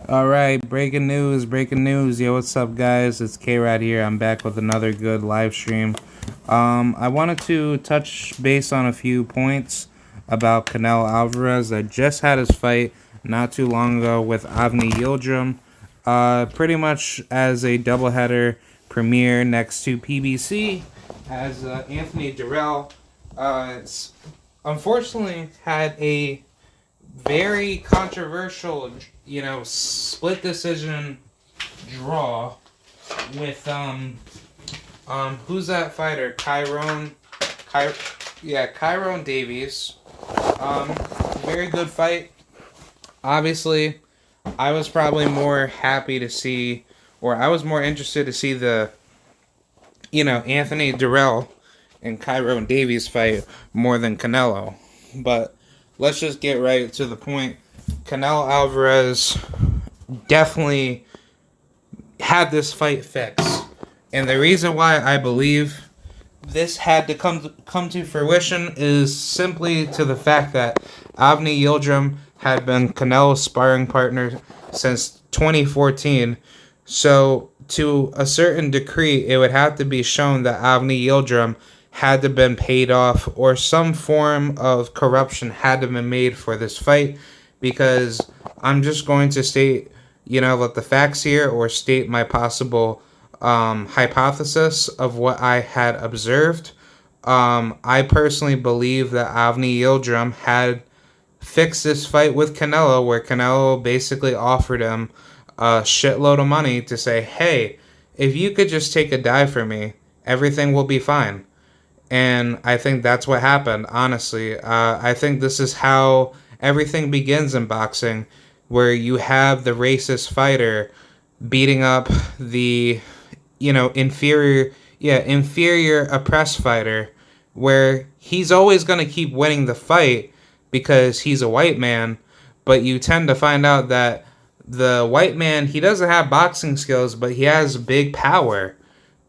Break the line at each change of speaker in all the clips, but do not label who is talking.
All right, breaking news, breaking news. Yo, what's up, guys? It's K-Rod here. I'm back with another good live stream. I wanted to touch base on a few points about Canelo Alvarez that just had his fight not too long ago with Avni Yilidrim. Pretty much as a doubleheader premiere next to PBC, as Anthony Durrell unfortunately had a very controversial, split decision draw with who's that fighter? Kyron Davies. Very good fight. Obviously, I was probably more happy to see, or I was more interested to see the, Anthony Durrell and Kyron Davies fight more than Canelo. But let's just get right to the point. Canelo Alvarez definitely had this fight fixed. And the reason why I believe this had to come to fruition is simply to the fact that Avni Yilidrim had been Canelo's sparring partner since 2014. So to a certain degree, it would have to be shown that Avni Yilidrim had to been paid off, or some form of corruption had to been made for this fight, because I'm just going to state, let the facts here, or state my possible hypothesis of what I had observed. I personally believe that Avni Yilidrim had fixed this fight with Canelo, where Canelo basically offered him a shitload of money to say, hey, if you could just take a dive for me, everything will be fine. And I think that's what happened, honestly. I think this is how everything begins in boxing, where you have the racist fighter beating up the, inferior oppressed fighter, where he's always going to keep winning the fight because he's a white man. But you tend to find out that the white man, he doesn't have boxing skills, but he has big power.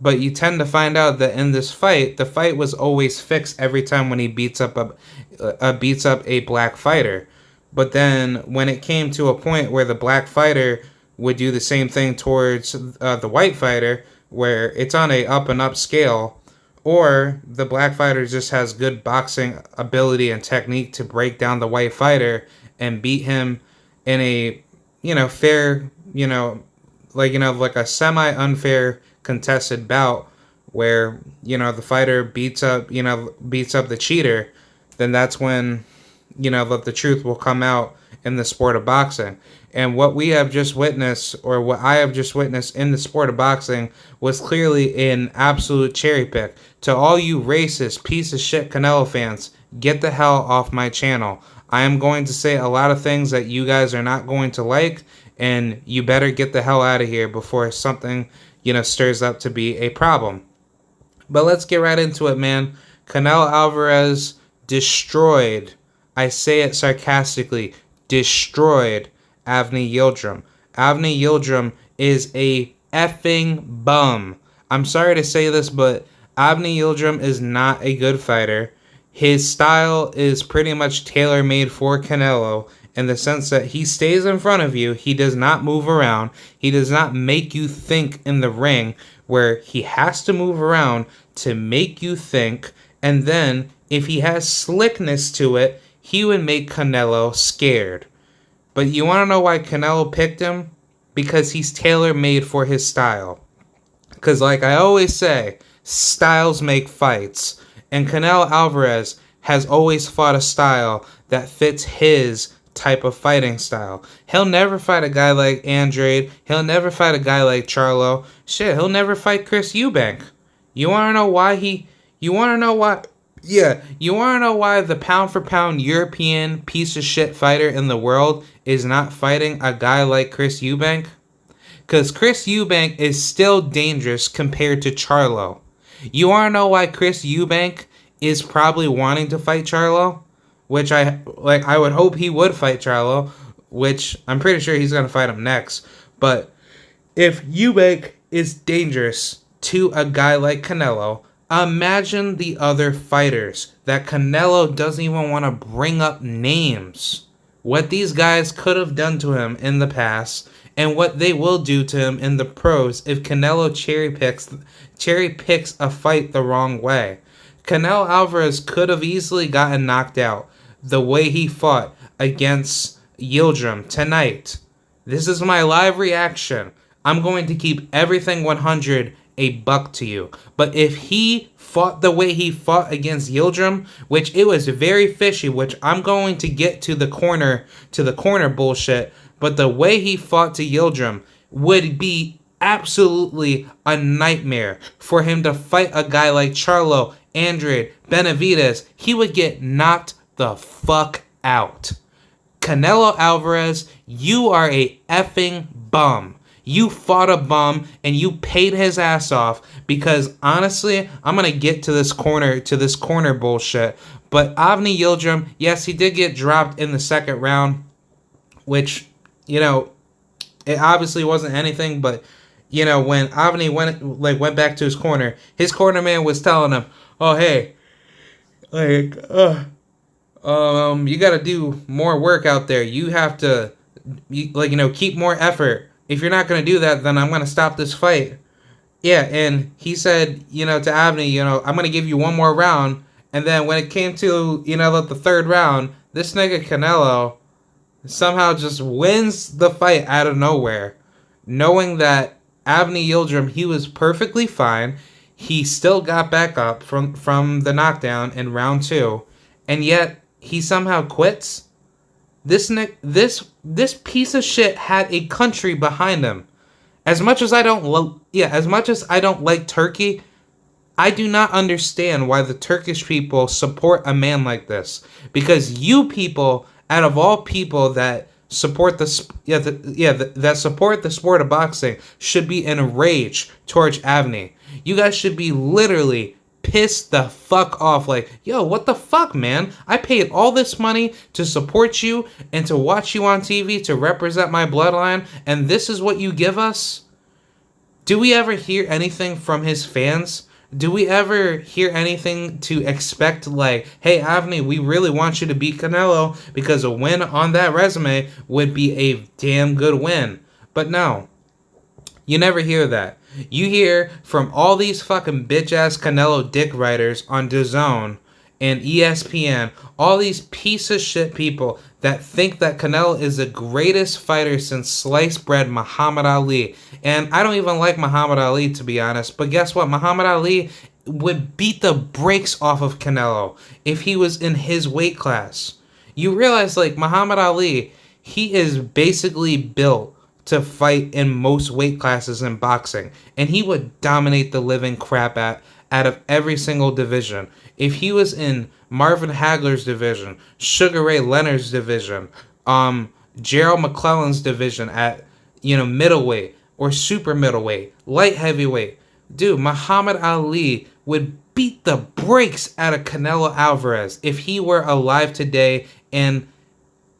But you tend to find out that in this fight, the fight was always fixed every time when he beats up a black fighter. But then when it came to a point where the black fighter would do the same thing towards the white fighter, where it's on a up and up scale, or the black fighter just has good boxing ability and technique to break down the white fighter and beat him in a fair, like a semi unfair contested bout, where the fighter beats up the cheater, then that's when the truth will come out in the sport of boxing. And what we have just witnessed, or what I have just witnessed in the sport of boxing, was clearly an absolute cherry pick. To all you racist piece of shit Canelo fans, get the hell off my channel. I am going to say a lot of things that you guys are not going to like, and you better get the hell out of here before something stirs up to be a problem. But let's get right into it, man. Canelo Alvarez destroyed, I say it sarcastically, destroyed Avni Yilidrim. Avni Yilidrim is a effing bum. I'm sorry to say this, but Avni Yilidrim is not a good fighter. His style is pretty much tailor-made for Canelo, in the sense that he stays in front of you. He does not move around. He does not make you think in the ring, where he has to move around to make you think. And then, if he has slickness to it, he would make Canelo scared. But you want to know why Canelo picked him? Because he's tailor-made for his style. Because like I always say, styles make fights. And Canelo Alvarez has always fought a style that fits his type of fighting style. He'll never fight a guy like Andrade. He'll never fight a guy like Charlo. Shit, he'll never fight Chris Eubank. You want to know why you want to know why? Yeah, you want to know why the pound for pound European piece of shit fighter in the world is not fighting a guy like Chris Eubank? Because Chris Eubank is still dangerous compared to Charlo. You want to know why Chris Eubank is probably wanting to fight Charlo? Which I would hope he would fight Charlo, which I'm pretty sure he's going to fight him next. But if Eubank is dangerous to a guy like Canelo, imagine the other fighters that Canelo doesn't even want to bring up names. what these guys could have done to him in the past and what they will do to him in the pros if Canelo cherry picks a fight the wrong way. Canelo Alvarez could have easily gotten knocked out the way he fought against Yilidrim tonight. This is my live reaction. I'm going to keep everything 100 a buck to you. But if he fought the way he fought against Yilidrim, which it was very fishy, which I'm going to get to the corner bullshit, but the way he fought to Yilidrim would be absolutely a nightmare for him to fight a guy like Charlo, Andrade, Benavidez. He would get knocked the fuck out. Canelo Alvarez, you are a effing bum. You fought a bum and you paid his ass off because honestly, I'm going to get to this corner bullshit. But Avni Yilidrim, yes, he did get dropped in the second round, which, you know, it obviously wasn't anything, but you know, when Avni went back to his corner man was telling him, "Oh, hey, like you got to do more work out there. You have to keep more effort. If you're not going to do that, then I'm going to stop this fight." Yeah, and he said, to Avni, I'm going to give you one more round. And then when it came to, the third round, this nigga Canelo somehow just wins the fight out of nowhere, knowing that Avni Yilidrim, he was perfectly fine. He still got back up from the knockdown in round 2, and yet he somehow quits. This piece of shit had a country behind him. As much as I don't like Turkey, I do not understand why the Turkish people support a man like this. Because you people, out of all people that support that support the sport of boxing, should be enraged towards Avni. You guys should be literally pissed the fuck off, like, yo, what the fuck, man? I paid all this money to support you and to watch you on TV to represent my bloodline, and this is what you give us? Do we ever hear anything from his fans? Do we ever hear anything to expect, like, hey, Avni, we really want you to beat Canelo because a win on that resume would be a damn good win? But no, you never hear that. You hear from all these fucking bitch-ass Canelo dick writers on DAZN and ESPN, all these piece of shit people that think that Canelo is the greatest fighter since sliced bread Muhammad Ali. And I don't even like Muhammad Ali, to be honest, but guess what? Muhammad Ali would beat the brakes off of Canelo if he was in his weight class. You realize, like, Muhammad Ali, he is basically built to fight in most weight classes in boxing, and he would dominate the living crap out of every single division. If he was in Marvin Hagler's division, Sugar Ray Leonard's division, Gerald McClellan's division at, middleweight or super middleweight, light heavyweight, dude, Muhammad Ali would beat the brakes out of Canelo Alvarez if he were alive today and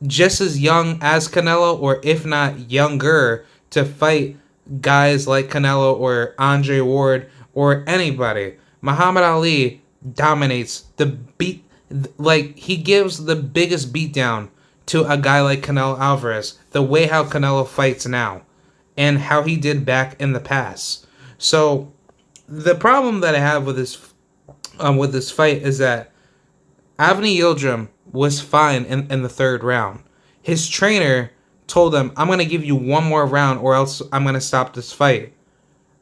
just as young as Canelo, or if not younger, to fight guys like Canelo or Andre Ward or anybody. Muhammad Ali dominates he gives the biggest beatdown to a guy like Canelo Alvarez, the way how Canelo fights now and how he did back in the past. So the problem that I have with this fight is that Avni Yilidrim was fine in the third round. His trainer told him, I'm going to give you one more round or else I'm going to stop this fight.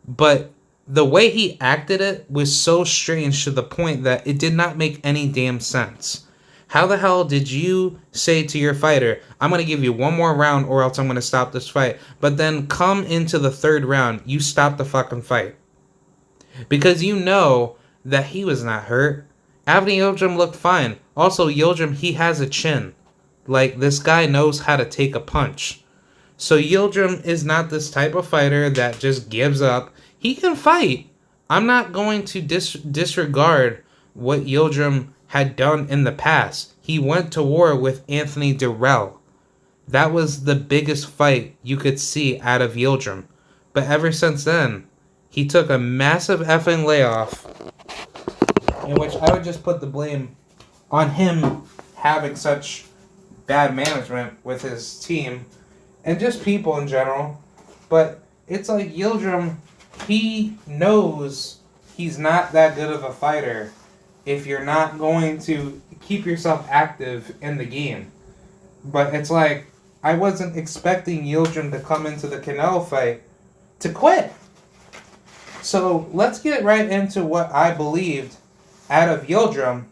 But the way he acted it was so strange to the point that it did not make any damn sense. How the hell did you say to your fighter, I'm going to give you one more round or else I'm going to stop this fight, but then come into the third round, you stop the fucking fight? Because you know that he was not hurt. Avni Yilidrim looked fine. Also, Yilidrim, he has a chin. Like, this guy knows how to take a punch. So Yilidrim is not this type of fighter that just gives up. He can fight. I'm not going to disregard what Yilidrim had done in the past. He went to war with Anthony Durrell. That was the biggest fight you could see out of Yilidrim. But ever since then, he took a massive effing layoff, in which I would just put the blame on him having such bad management with his team and just people in general. But it's like Yilidrim, he knows he's not that good of a fighter if you're not going to keep yourself active in the game. But it's like, I wasn't expecting Yilidrim to come into the Canelo fight to quit. So let's get right into what I believed out of Yilidrim,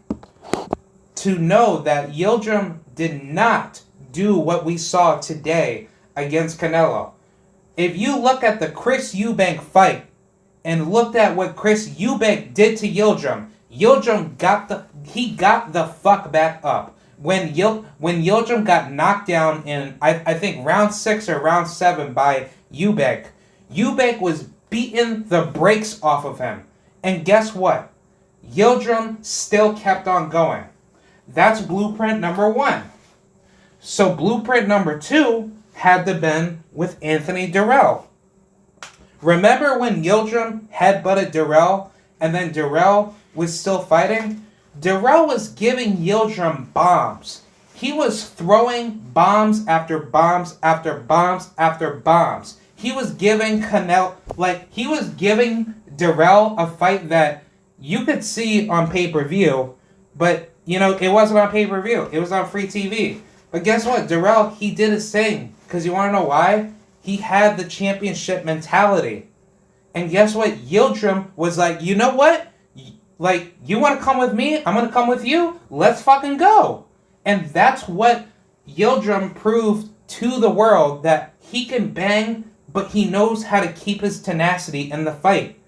to know that Yilidrim did not do what we saw today against Canelo. If you look at the Chris Eubank fight and looked at what Chris Eubank did to Yilidrim, Yilidrim got the fuck back up. When Yilidrim got knocked down in I think round 6 or round 7 by Eubank, Eubank was beating the brakes off of him. And guess what? Yilidrim still kept on going. That's blueprint number 1. So blueprint number 2 had to been with Anthony Dirrell. Remember when Yilidrim headbutted Dirrell and then Dirrell was still fighting? Dirrell was giving Yilidrim bombs. He was throwing bombs after bombs after bombs after bombs. He was giving Canelo, he was giving Dirrell a fight that you could see on pay-per-view, but, it wasn't on pay-per-view. It was on free TV. But guess what? Dirrell, he did his thing. Because you want to know why? He had the championship mentality. And guess what? Yilidrim was like, you know what? You want to come with me? I'm going to come with you? Let's fucking go. And that's what Yilidrim proved to the world, that he can bang, but he knows how to keep his tenacity in the fight.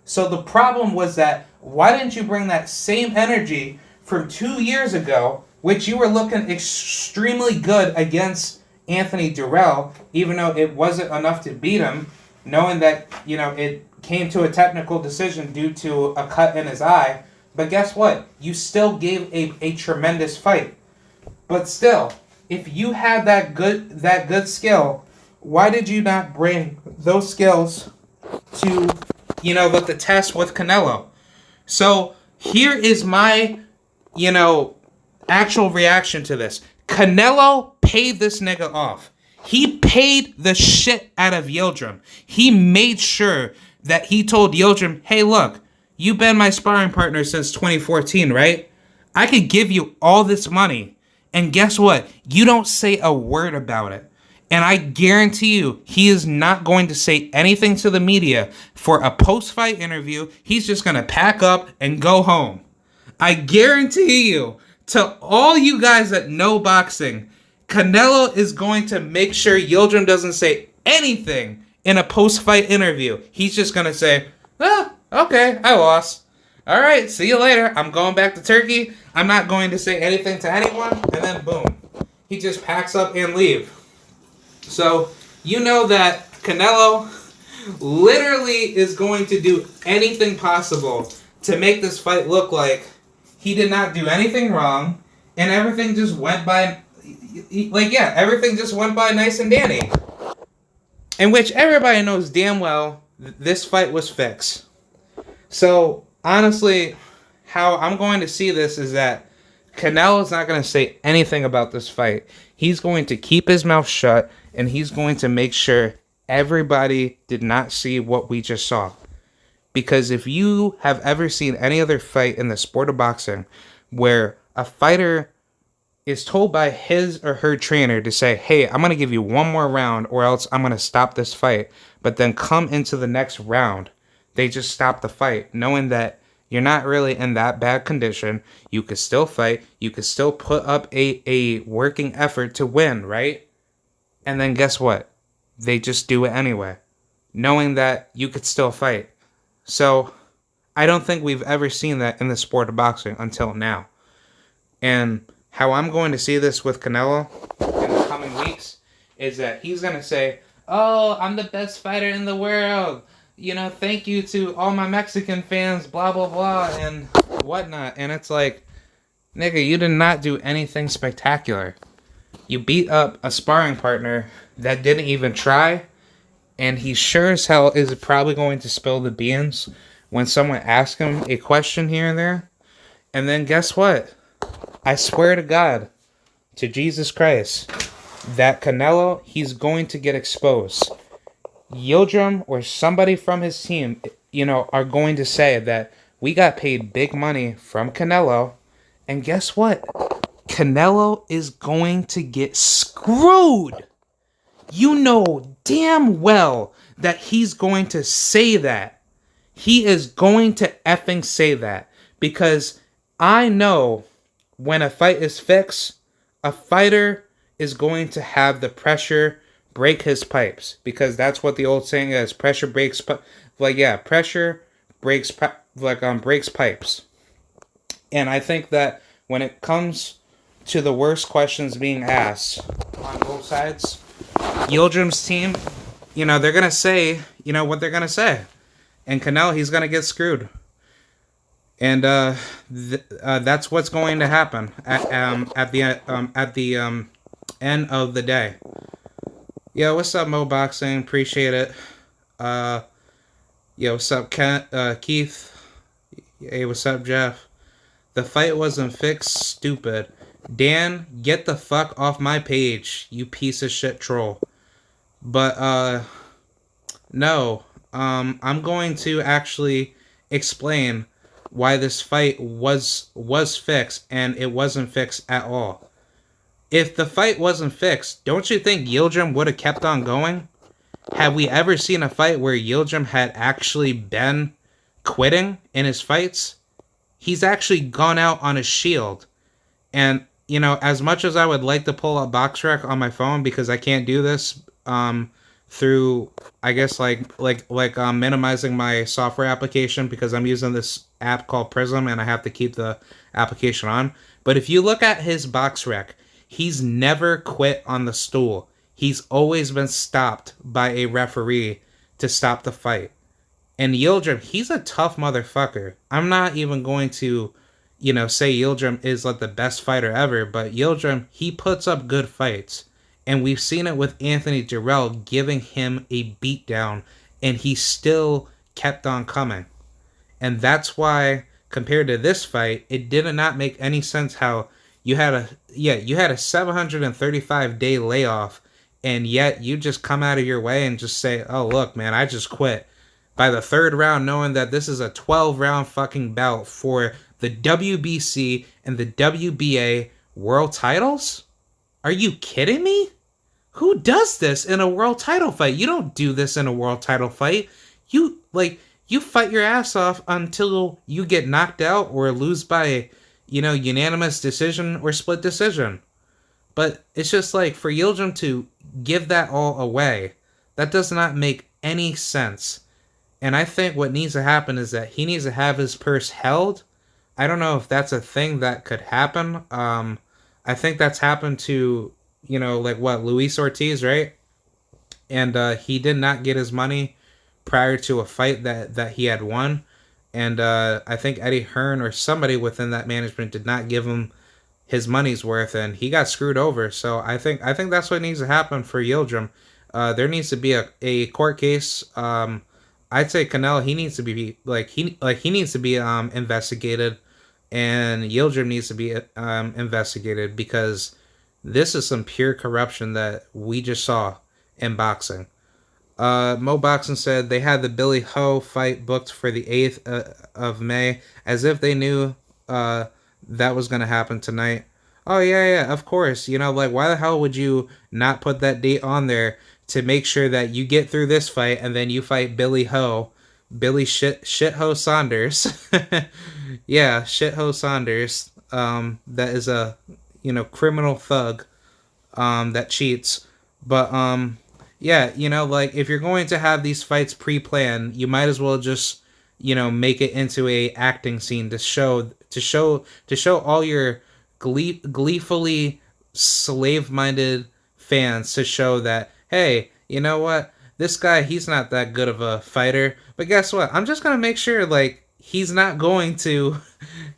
So the problem was that, why didn't you bring that same energy from 2 years ago, which you were looking extremely good against Anthony Dirrell, even though it wasn't enough to beat him, knowing that, it came to a technical decision due to a cut in his eye. But guess what? You still gave a tremendous fight. But still, if you had that good skill, why did you not bring those skills to, the test with Canelo? So here is my, actual reaction to this. Canelo paid this nigga off. He paid the shit out of Yilidrim. He made sure that he told Yilidrim, hey, look, you've been my sparring partner since 2014, right? I could give you all this money. And guess what? You don't say a word about it. And I guarantee you, he is not going to say anything to the media for a post-fight interview. He's just going to pack up and go home. I guarantee you, to all you guys that know boxing, Canelo is going to make sure Yilidrim doesn't say anything in a post-fight interview. He's just going to say, okay, I lost. All right, see you later. I'm going back to Turkey. I'm not going to say anything to anyone. And then boom. He just packs up and leaves. So, you know that Canelo literally is going to do anything possible to make this fight look like he did not do anything wrong, and everything just went by, everything just went by nice and dandy. In which everybody knows damn well this fight was fixed. So, honestly, how I'm going to see this is that Canelo's not going to say anything about this fight. He's going to keep his mouth shut, and he's going to make sure everybody did not see what we just saw. Because if you have ever seen any other fight in the sport of boxing where a fighter is told by his or her trainer to say, hey, I'm going to give you one more round or else I'm going to stop this fight, but then come into the next round, they just stop the fight, knowing that you're not really in that bad condition. You could still fight. You could still put up a working effort to win, right? And then guess what? They just do it anyway, knowing that you could still fight. So, I don't think we've ever seen that in the sport of boxing until now. And how I'm going to see this with Canelo in the coming weeks is that he's going to say, oh, I'm the best fighter in the world. Thank you to all my Mexican fans, blah, blah, blah, and whatnot. And it's like, nigga, you did not do anything spectacular. You beat up a sparring partner that didn't even try. And he sure as hell is probably going to spill the beans when someone asks him a question here and there. And then guess what? I swear to God, to Jesus Christ that Canelo, he's going to get exposed. Yilidrim or somebody from his team, are going to say that we got paid big money from Canelo, and guess what? Canelo is going to get screwed. You know damn well that he's going to say that. He is going to effing say that. Because I know when a fight is fixed, a fighter is going to have the pressure break his pipes. Because that's what the old saying is. Pressure breaks pressure breaks breaks pipes. And I think that when it comes to the worst questions being asked on both sides, Yilidrim's team, they're going to say, what they're going to say. And Canelo, he's going to get screwed. And that's what's going to happen at the end of the day. Yo, what's up, Mo Boxing? Appreciate it. Yo, what's up, Keith? Hey, what's up, Jeff? The fight wasn't fixed, stupid. Dan, get the fuck off my page, you piece of shit troll. But, no. I'm going to actually explain why this fight was fixed, and it wasn't fixed at all. If the fight wasn't fixed, don't you think Yilidrim would have kept on going? Have we ever seen a fight where Yilidrim had actually been quitting in his fights? He's actually gone out on a shield. And, as much as I would like to pull up BoxRec on my phone, because I can't do this through, I guess, minimizing my software application, because I'm using this app called Prism and I have to keep the application on. But if you look at his BoxRec, he's never quit on the stool. He's always been stopped by a referee to stop the fight. And Yilidrim, he's a tough motherfucker. I'm not even going to, say Yilidrim is the best fighter ever, but Yilidrim, he puts up good fights. And we've seen it with Anthony Jarrell giving him a beatdown, and he still kept on coming. And that's why, compared to this fight, it did not make any sense how you had a 735-day layoff, and yet you just come out of your way and just say, oh, look, man, I just quit. By the third round, knowing that this is a 12-round fucking bout for the WBC and the WBA world titles? Are you kidding me? Who does this in a world title fight? You don't do this in a world title fight. You fight your ass off until you get knocked out or lose by, unanimous decision or split decision. But it's just for Yilidrim to give that all away, that does not make any sense. And I think what needs to happen is that he needs to have his purse held. I don't know if that's a thing that could happen. I think that's happened to, Luis Ortiz, right? And he did not get his money prior to a fight that he had won. And I think Eddie Hearn or somebody within that management did not give him his money's worth, and he got screwed over. So I think that's what needs to happen for Yilidrim. There needs to be a court case. I'd say Canelo, he needs to be he needs to be investigated, and Yilidrim needs to be investigated, because this is some pure corruption that we just saw in boxing. Mo Boxing said they had the Billy Ho fight booked for the 8th of May, as if they knew that was going to happen tonight. Oh, yeah, of course. Why the hell would you not put that date on there to make sure that you get through this fight and then you fight Billy Shitho Saunders. Yeah, Shitho Saunders. That is a, criminal thug that cheats. But, yeah, if you're going to have these fights pre-planned, you might as well just, make it into a acting scene to show all your gleefully slave-minded fans, to show that, hey, you know what? This guy, he's not that good of a fighter. But guess what? I'm just going to make sure, he's not going to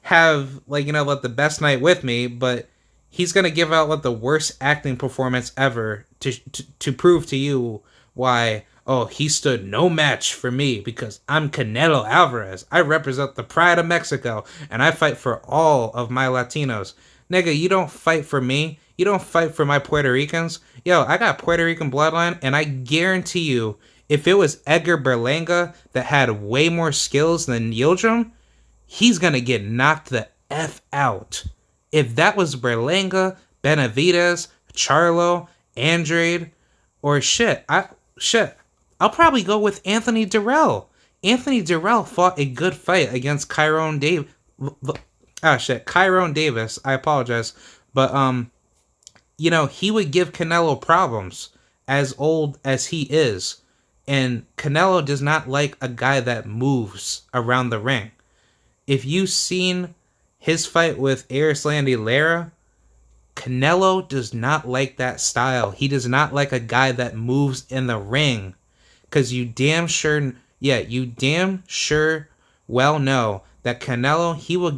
have, the best night with me, but he's going to give out, the worst acting performance ever to prove to you why, he stood no match for me, because I'm Canelo Alvarez. I represent the pride of Mexico, and I fight for all of my Latinos. Nigga, you don't fight for me. You don't fight for my Puerto Ricans. Yo, I got Puerto Rican bloodline, and I guarantee you, if it was Edgar Berlanga that had way more skills than Yildirim, he's gonna get knocked the F out. If that was Berlanga, Benavidez, Charlo, Andrade, or I'll probably go with Anthony Durrell. Anthony Durrell fought a good fight against Kyrone Davis. Kyrone Davis. I apologize, but he would give Canelo problems as old as he is, and Canelo does not like a guy that moves around the ring. If you've seen his fight with Erislandy Lara, Canelo does not like that style. He does not like a guy that moves in the ring. Because you damn sure well know that Canelo, he will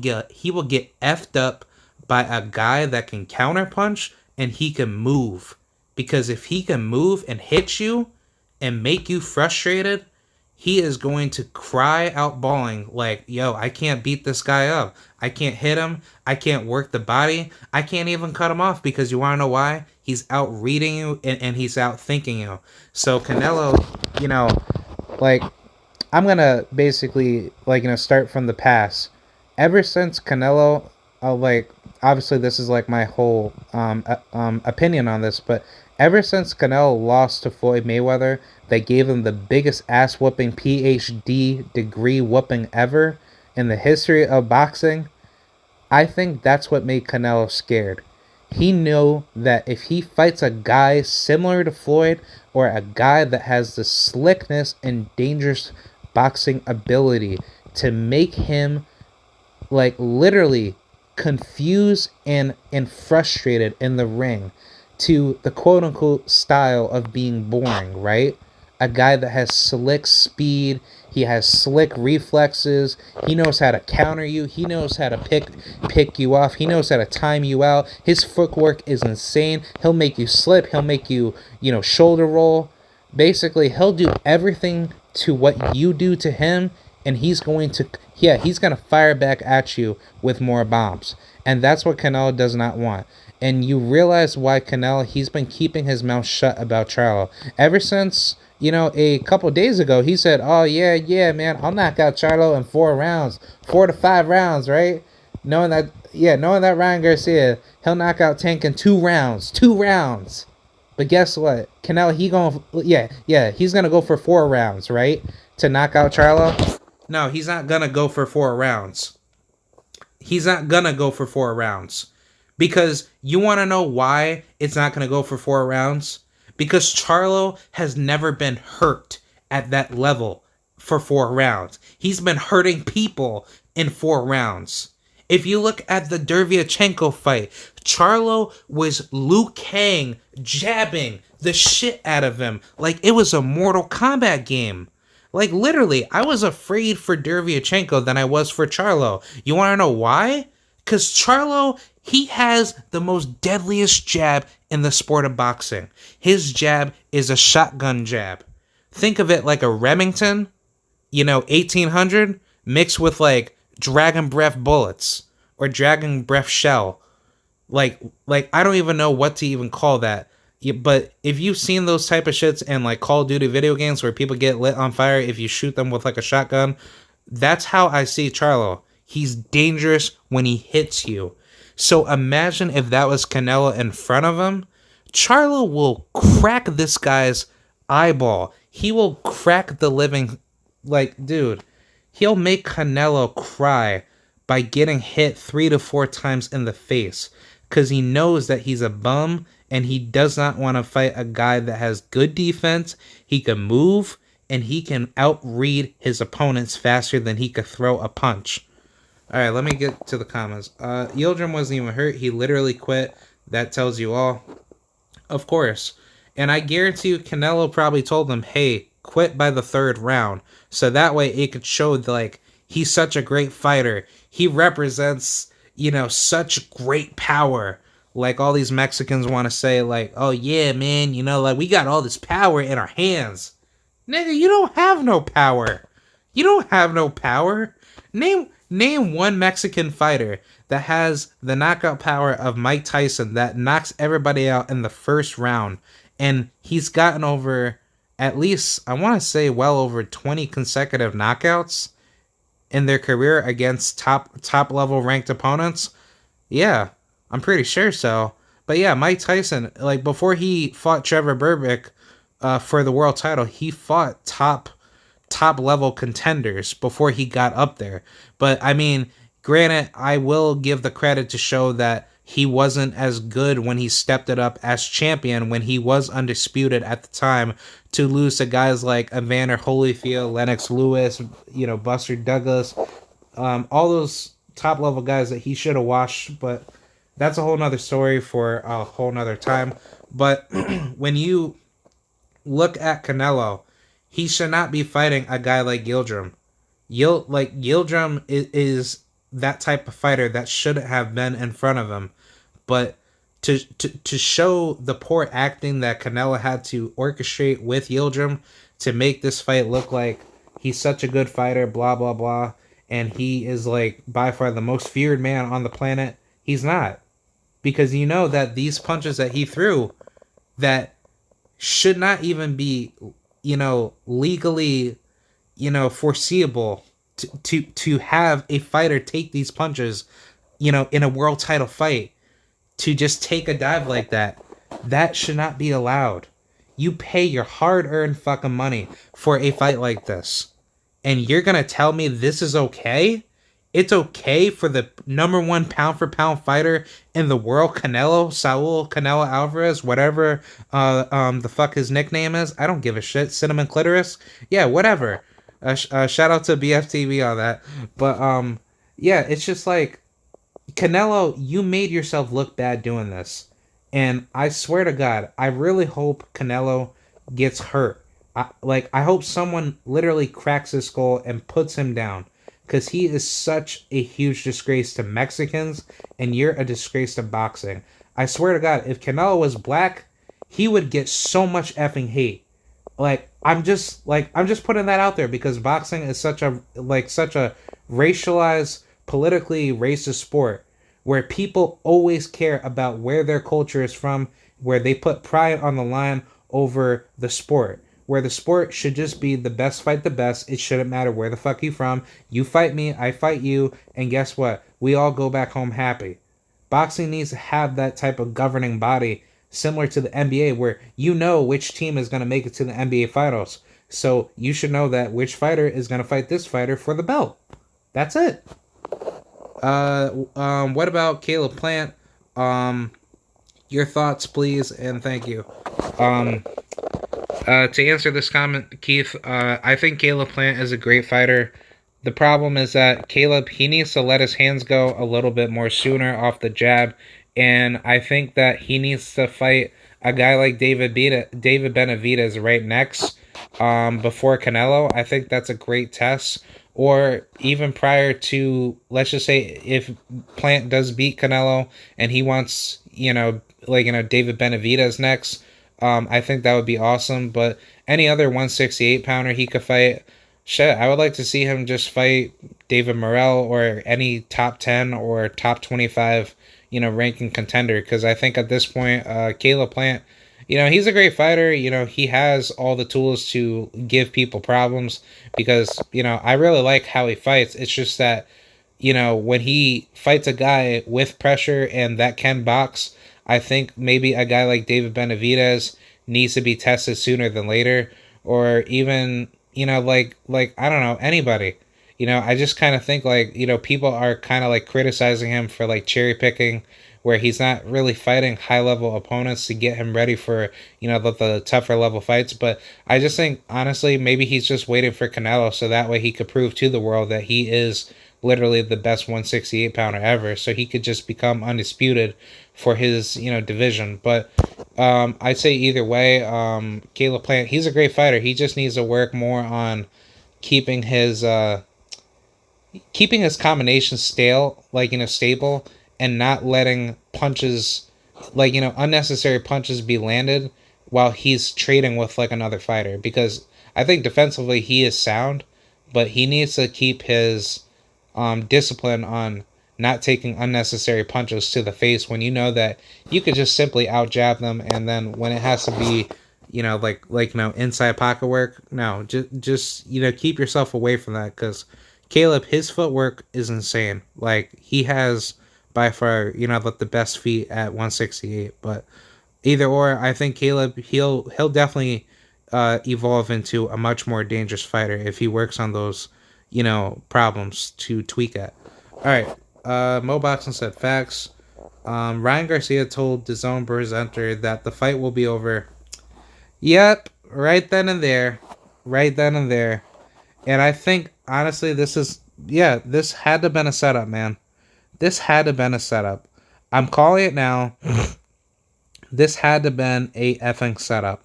get effed up by a guy that can counterpunch and he can move. Because if he can move and hit you and make you frustrated, he is going to cry out bawling like, yo, I can't beat this guy up. I can't hit him. I can't work the body. I can't even cut him off because you want to know why? He's out reading you and he's out thinking you. So Canelo, I'm going to basically, start from the past. Ever since Canelo, obviously this is my whole opinion on this, but ever since Canelo lost to Floyd Mayweather, that gave him the biggest ass whooping, PhD degree whooping ever in the history of boxing, I think that's what made Canelo scared. He knew that if he fights a guy similar to Floyd, or a guy that has the slickness and dangerous boxing ability to make him literally confused and frustrated in the ring, to the quote-unquote style of being boring, right? A guy that has slick speed, he has slick reflexes, he knows how to counter you, he knows how to pick you off, he knows how to time you out, his footwork is insane, he'll make you slip, he'll make you, shoulder roll. Basically, he'll do everything to what you do to him, and he's going to fire back at you with more bombs. And that's what Canelo does not want. And you realize why Canelo, he's been keeping his mouth shut about Charlo. Ever since, a couple days ago, he said, oh, yeah, man, I'll knock out Charlo in 4 rounds. 4 to 5 rounds, right? Knowing that Ryan Garcia, he'll knock out Tank in 2 rounds. 2 rounds. But guess what? Canelo, he's going to go for 4 rounds, right? To knock out Charlo. No, he's not going to go for 4 rounds. He's not going to go for 4 rounds. Because you want to know why it's not going to go for 4 rounds? Because Charlo has never been hurt at that level for 4 rounds. He's been hurting people in 4 rounds. If you look at the Derevyanchenko fight, Charlo was Liu Kang jabbing the shit out of him like it was a Mortal Kombat game. Literally, I was afraid for Derevyanchenko than I was for Charlo. You want to know why? Because Charlo, he has the most deadliest jab in the sport of boxing. His jab is a shotgun jab. Think of it like a Remington, 1800, mixed with Dragon Breath bullets or Dragon Breath shell. I don't even know what to even call that. But if you've seen those type of shits in Call of Duty video games where people get lit on fire if you shoot them with a shotgun, that's how I see Charlo. He's dangerous when he hits you. So imagine if that was Canelo in front of him. Charlo will crack this guy's eyeball. He will crack the living... dude, he'll make Canelo cry by getting hit 3 to 4 times in the face. Because he knows that he's a bum and he does not want to fight a guy that has good defense. He can move and he can outread his opponents faster than he could throw a punch. Alright, let me get to the comments. Yilidrim wasn't even hurt. He literally quit. That tells you all. Of course. And I guarantee you Canelo probably told him, hey, quit by the 3rd round. So that way it could show, he's such a great fighter. He represents, such great power. All these Mexicans want to say, oh yeah, man, we got all this power in our hands. Nigga, you don't have no power. You don't have no power. Name Name one Mexican fighter that has the knockout power of Mike Tyson that knocks everybody out in the first round. And he's gotten over, at least, I want to say, well over 20 consecutive knockouts in their career against top level ranked opponents. Yeah, I'm pretty sure so. But yeah, Mike Tyson, like before he fought Trevor Berbick for the world title, he fought top level contenders before he got up there. But I mean, granted, I will give the credit to show that he wasn't as good when he stepped it up as champion when he was undisputed at the time to lose to guys like Evander Holyfield, Lennox Lewis, Buster Douglas, all those top level guys that he should have washed. But that's a whole nother story for a whole nother time. But when you look at Canelo, he should not be fighting a guy like Yilidrim. Yilidrim is that type of fighter that shouldn't have been in front of him. But to show the poor acting that Canelo had to orchestrate with Yilidrim to make this fight look like he's such a good fighter, blah, blah, blah, and he is like by far the most feared man on the planet, he's not. Because you know that these punches that he threw that should not even be, legally, foreseeable to have a fighter take these punches, in a world title fight, to just take a dive like that. That should not be allowed. You pay your hard-earned fucking money for a fight like this. And you're going to tell me this is okay? It's okay for the number one pound-for-pound fighter in the world, Saul Canelo Alvarez, whatever the fuck his nickname is. I don't give a shit. Cinnamon Clitoris? Yeah, whatever. Shout out to BFTV on that. But, yeah, it's just like, Canelo, you made yourself look bad doing this. And I swear to God, I really hope Canelo gets hurt. I hope someone literally cracks his skull and puts him down. Because he is such a huge disgrace to Mexicans, and you're a disgrace to boxing. I swear to God, if Canelo was black, he would get so much effing hate. I'm just putting that out there because boxing is such a racialized, politically racist sport where people always care about where their culture is from, where they put pride on the line over the sport. Where the sport should just be the best fight the best. It shouldn't matter where the fuck you from. You fight me, I fight you, and guess what? We all go back home happy. Boxing needs to have that type of governing body similar to the NBA where you know which team is going to make it to the NBA finals. So you should know that which fighter is going to fight this fighter for the belt. That's it. What about Caleb Plant? Your thoughts, please, and thank you. To answer this comment, Keith, I think Caleb Plant is a great fighter. The problem is that Caleb, he needs to let his hands go a little bit more sooner off the jab, and I think that he needs to fight a guy like David Benavidez right next before Canelo. I think that's a great test. Or even prior to, let's just say, if Plant does beat Canelo and he wants, David Benavidez next, I think that would be awesome. But any other 168 pounder he could fight, shit, I would like to see him just fight David Morrell or any top 10 or top 25, ranking contender. Because I think at this point, Caleb Plant, he's a great fighter. He has all the tools to give people problems because, I really like how he fights. It's just that, when he fights a guy with pressure and that can box, I think maybe a guy like David Benavidez needs to be tested sooner than later, or even, I don't know, anybody. I just kind of think people are kind of criticizing him for cherry picking, where he's not really fighting high level opponents to get him ready for, the tougher level fights. But I just think, honestly, maybe he's just waiting for Canelo so that way he could prove to the world that he is literally the best 168 pounder ever, so he could just become undisputed for his division. But I'd say either way, Caleb Plant, he's a great fighter. He just needs to work more on keeping his combinations stable, and not letting punches, unnecessary punches be landed while he's trading with another fighter. Because I think defensively he is sound, but he needs to keep his discipline on not taking unnecessary punches to the face when you know that you could just simply out jab them, and then when it has to be, inside pocket work, no, just keep yourself away from that, because Caleb, his footwork is insane. Like, he has by far, the best feet at 168. But either or, I think Caleb, he'll definitely evolve into a much more dangerous fighter if he works on those, problems to tweak at. All right, Mo Boxing said facts. Ryan Garcia told the Zone presenter that the fight will be over. Yep, right then and there, right then and there. And I think honestly, this had to have been a setup, man. This had to have been a setup. I'm calling it now. This had to have been a effing setup.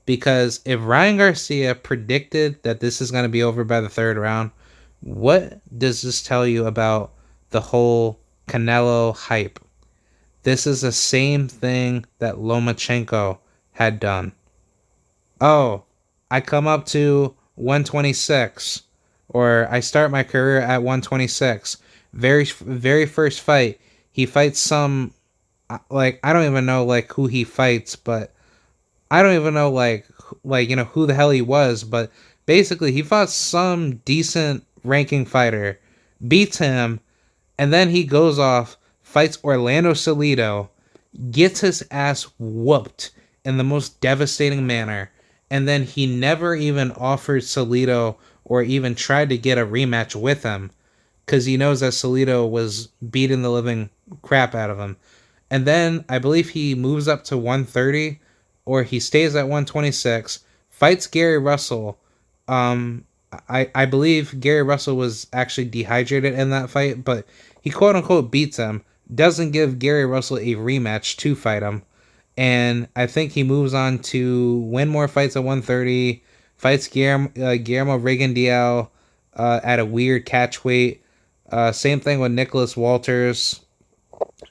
Because if Ryan Garcia predicted that this is going to be over by the third round, what does this tell you about the whole Canelo hype? This is the same thing that Lomachenko had done. Oh, I come up to 126, or I start my career at 126. Very first fight, he fights some, like, I don't even know like who he fights, but I don't even know who the hell he was, but basically he fought some decent ranking fighter, beats him, and then he goes off, fights Orlando Salido, gets his ass whooped in the most devastating manner, and then he never even offered Salido or even tried to get a rematch with him, because he knows that Salido was beating the living crap out of him. And then I believe he moves up to 130, or he stays at 126, fights Gary Russell. I believe Gary Russell was actually dehydrated in that fight, but he quote unquote beats him, doesn't give Gary Russell a rematch to fight him. And I think he moves on to win more fights at 130, fights Guillermo Rigondeaux at a weird catch weight. Same thing with Nicholas Walters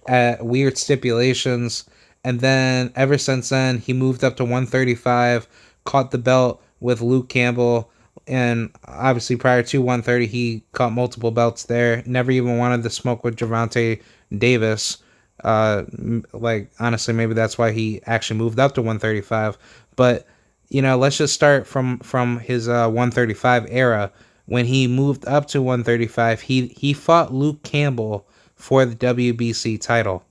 at weird stipulations. And then ever since then, he moved up to 135, caught the belt with Luke Campbell. And obviously prior to 130, he caught multiple belts there. Never even wanted to smoke with Gervonta Davis. Honestly, maybe that's why he actually moved up to 135. But, let's just start from his 135 era. When he moved up to 135, he fought Luke Campbell for the WBC title.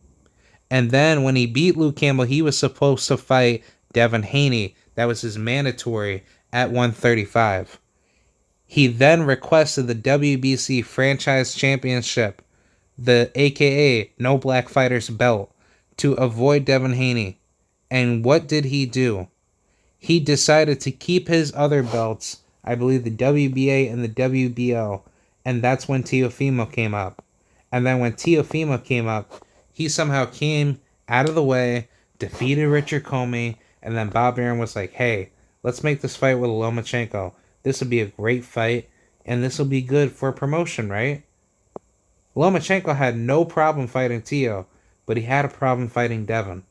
And then when he beat Luke Campbell, he was supposed to fight Devin Haney. That was his mandatory at 135. He then requested the WBC Franchise Championship, the AKA No Black Fighters belt, to avoid Devin Haney. And what did he do? He decided to keep his other belts, I believe the WBA and the WBO, and that's when Teofimo came up. And then when Teofimo came up, he somehow came out of the way, defeated Richard Comey, and then Bob Arum was like, hey, let's make this fight with Lomachenko. This will be a great fight, and this will be good for promotion, right? Lomachenko had no problem fighting Teo, but he had a problem fighting Devin.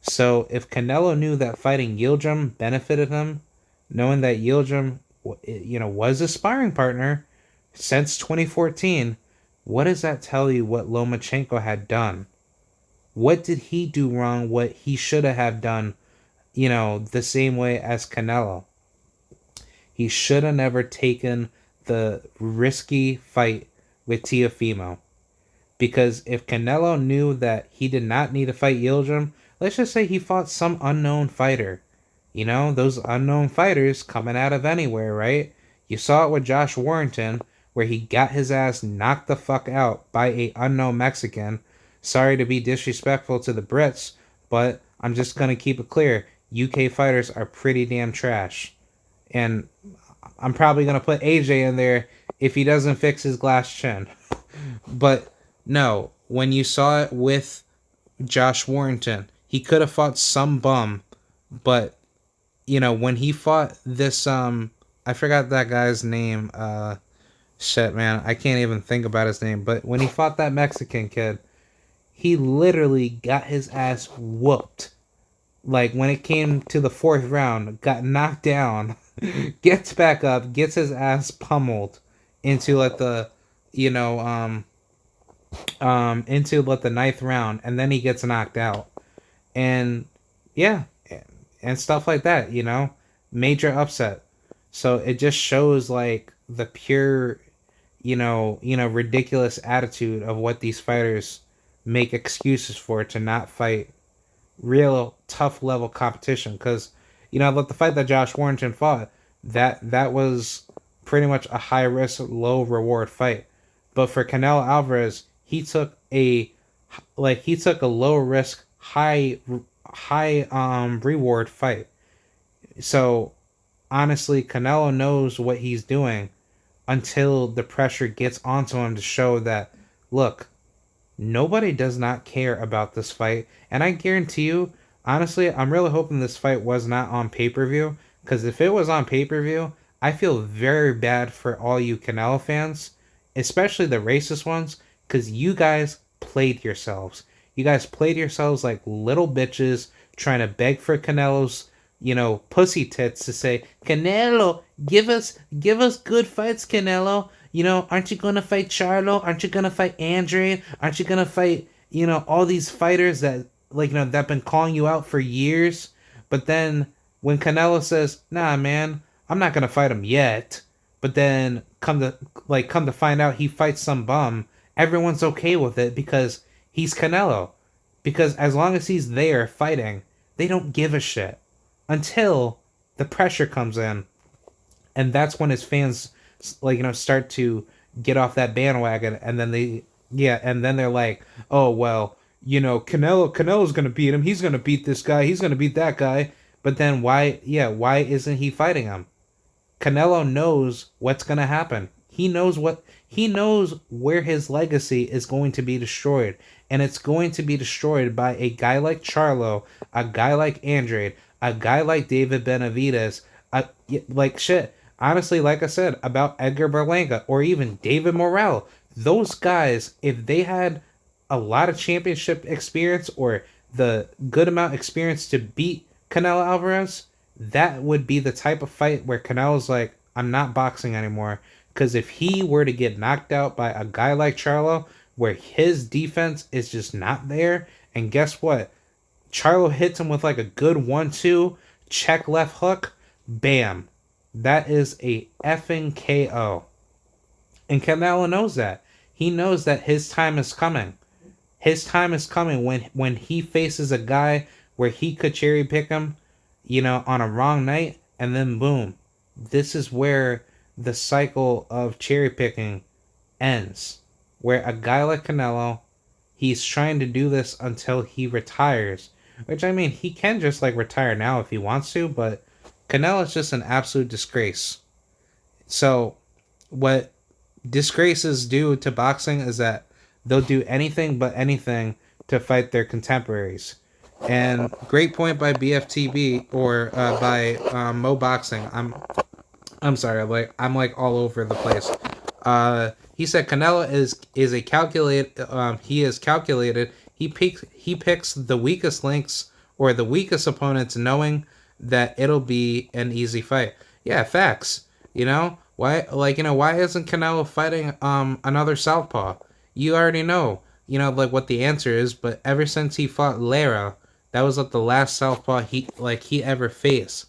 So if Canelo knew that fighting Yilidrim benefited him, knowing that Yilidrim, was a sparring partner since 2014, what does that tell you what Lomachenko had done? What did he do wrong? What he should have done, the same way as Canelo? He should have never taken the risky fight with Teofimo. Because if Canelo knew that he did not need to fight Yildirim, let's just say he fought some unknown fighter. Those unknown fighters coming out of anywhere, right? You saw it with Josh Warrington, where he got his ass knocked the fuck out by a unknown Mexican. Sorry to be disrespectful to the Brits, but I'm just going to keep it clear. UK fighters are pretty damn trash. And I'm probably going to put AJ in there if he doesn't fix his glass chin. But no, when you saw it with Josh Warrington, he could have fought some bum. But, when he fought this, I forgot that guy's name. Shit, man, I can't even think about his name. But when he fought that Mexican kid, he literally got his ass whooped. Like, when it came to the fourth round, got knocked down, gets back up, gets his ass pummeled into, like, the into the ninth round, and then he gets knocked out, and yeah, and stuff like that. Major upset. So it just shows like the pure, ridiculous attitude of what these fighters make excuses for to not fight real tough level competition. Because the fight that Josh Warrington fought, that was pretty much a high risk, low reward fight. But for Canelo Alvarez, he took a low risk, high reward fight. So honestly, Canelo knows what he's doing until the pressure gets onto him to show that, look, nobody does not care about this fight. And I guarantee you, honestly, I'm really hoping this fight was not on pay-per-view. Because if it was on pay-per-view, I feel very bad for all you Canelo fans, especially the racist ones, because you guys played yourselves. You guys played yourselves like little bitches trying to beg for Canelo's, pussy tits to say, Canelo, give us good fights, Canelo. Aren't you gonna fight Charlo? Aren't you gonna fight Andre? Aren't you gonna fight, all these fighters that that been calling you out for years? But then when Canelo says, nah, man, I'm not gonna fight him yet, but then come to find out he fights some bum, everyone's okay with it because he's Canelo. Because as long as he's there fighting, they don't give a shit until the pressure comes in, and that's when his fans start to get off that bandwagon, and then they're like, oh well, Canelo's gonna beat him, he's gonna beat this guy, he's gonna beat that guy. But then why isn't he fighting him? Canelo knows what's gonna happen. He knows where his legacy is going to be destroyed, and it's going to be destroyed by a guy like Charlo, a guy like Andrade, a guy like David Benavidez, shit. Honestly, like I said about Edgar Berlanga or even David Morrell, those guys, if they had a lot of championship experience or the good amount of experience to beat Canelo Alvarez, that would be the type of fight where Canelo's like, I'm not boxing anymore. Because if he were to get knocked out by a guy like Charlo, where his defense is just not there, and guess what? Charlo hits him with like a good 1-2, check left hook, bam. That is a effing KO. And Canelo knows that. He knows that his time is coming. His time is coming when he faces a guy where he could cherry pick him, on a wrong night, and then boom. This is where the cycle of cherry picking ends. Where a guy like Canelo, he's trying to do this until he retires. Which, I mean, he can just retire now if he wants to, but Canelo's just an absolute disgrace. So, what disgraces do to boxing is that they'll do anything but anything to fight their contemporaries. And great point by BFTB or by Mo Boxing. I'm sorry, I'm all over the place. He said Canelo is a calculate. He is calculated. He picks the weakest links or the weakest opponents, knowing that it'll be an easy fight. Yeah, facts. Why isn't Canelo fighting another southpaw? You already know. What the answer is. But ever since he fought Lara, that was the last southpaw he ever faced.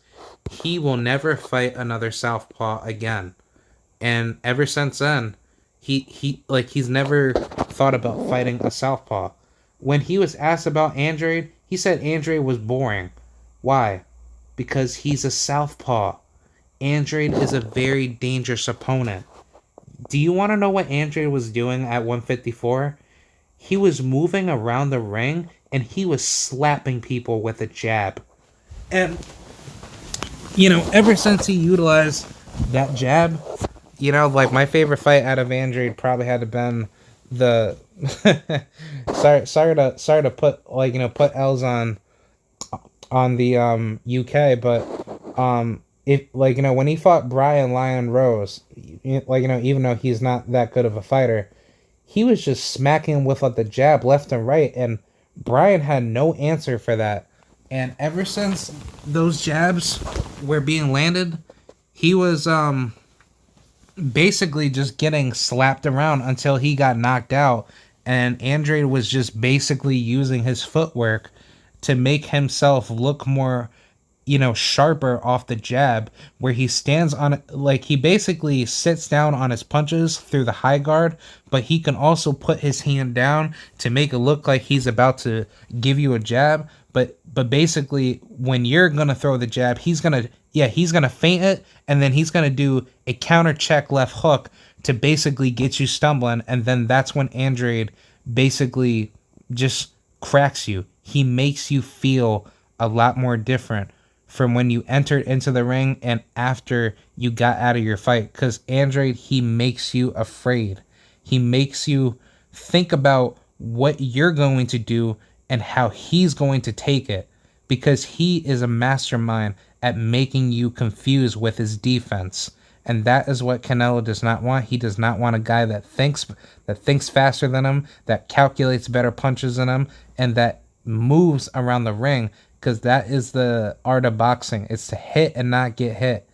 He will never fight another southpaw again. And ever since then, he's never thought about fighting a southpaw. When he was asked about Andrade, he said Andrade was boring. Why? Because he's a southpaw. Andrade is a very dangerous opponent. Do you want to know what Andrade was doing at 154? He was moving around the ring and he was slapping people with a jab. And ever since he utilized that jab, my favorite fight out of Andrade probably had to been the sorry to put put L's on the UK, but if when he fought Brian Lion Rose, even though he's not that good of a fighter, he was just smacking him with the jab left and right, and Brian had no answer for that. And ever since those jabs were being landed, he was basically just getting slapped around until he got knocked out. And Andrade was just basically using his footwork to make himself look more, sharper off the jab, where he stands on, like, he basically sits down on his punches through the high guard, but he can also put his hand down to make it look like he's about to give you a jab. But basically, when you're gonna throw the jab, he's gonna feint it, and then he's gonna do a counter check left hook to basically get you stumbling, and then that's when Andrade basically just cracks you. He makes you feel a lot more different from when you entered into the ring and after you got out of your fight. Because Andrade, he makes you afraid. He makes you think about what you're going to do and how he's going to take it. Because he is a mastermind at making you confused with his defense. And that is what Canelo does not want. He does not want a guy that thinks faster than him, that calculates better punches than him, and that moves around the ring, because that is the art of boxing. It's to hit and not get hit.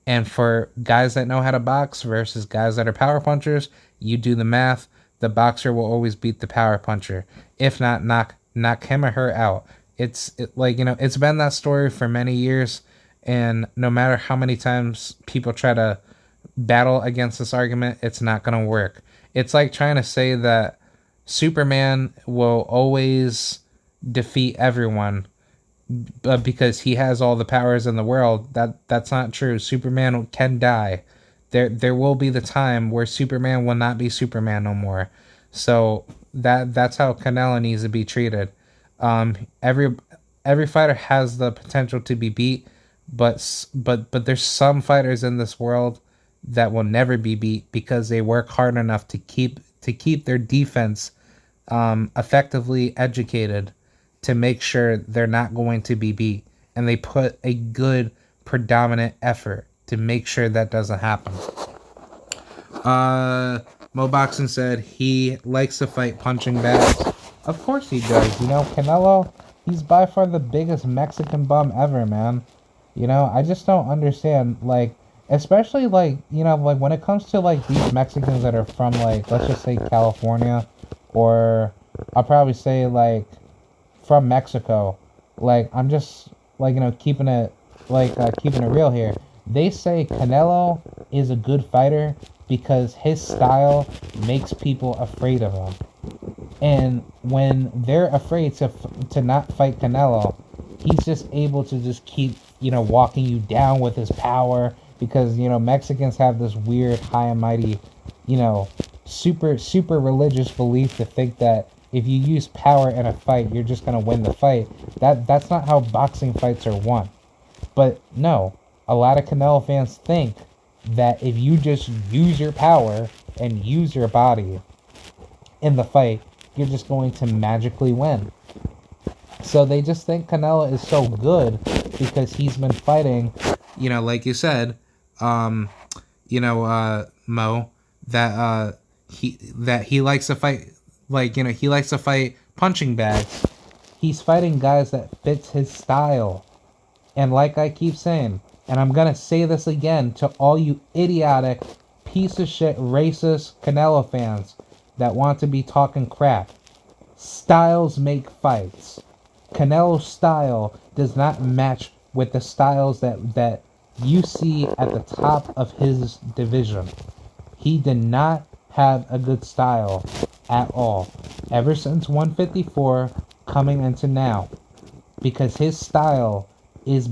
And for guys that know how to box versus guys that are power punchers, you do the math. The boxer will always beat the power puncher. If not, knock him or her out. It's been that story for many years, and no matter how many times people try to battle against this argument, it's not going to work. It's like trying to say that Superman will always defeat everyone because he has all the powers in the world. That's not true. Superman can die. There will be the time where Superman will not be Superman no more. So that's how Canelo needs to be treated. Every fighter has the potential to be beat, but there's some fighters in this world that will never be beat because they work hard enough to keep their defense effectively educated to make sure they're not going to be beat, and they put a good predominant effort to make sure that doesn't happen. Mo Boxing said he likes to fight punching bags. Of course he does. Canelo, he's by far the biggest Mexican bum ever, man. I just don't understand, especially, when it comes to, these Mexicans that are from, let's just say California, or I'll probably say, from Mexico. I'm just, keeping it real here. They say Canelo is a good fighter because his style makes people afraid of him. And when they're afraid to not fight Canelo, he's just able to just keep, walking you down with his power, because, Mexicans have this weird high and mighty, super religious belief to think that if you use power in a fight, you're just going to win the fight. That's not how boxing fights are won. But no, a lot of Canelo fans think that if you just use your power and use your body in the fight, you're just going to magically win. So they just think Canelo is so good because he's been fighting, like you said, Mo, that he likes to fight, he likes to fight punching bags. He's fighting guys that fits his style. And like I keep saying, and I'm going to say this again to all you idiotic, piece of shit, racist Canelo fans that want to be talking crap. Styles make fights. Canelo's style does not match with the styles that you see at the top of his division. He did not have a good style at all, ever since 154 coming into now, because his style is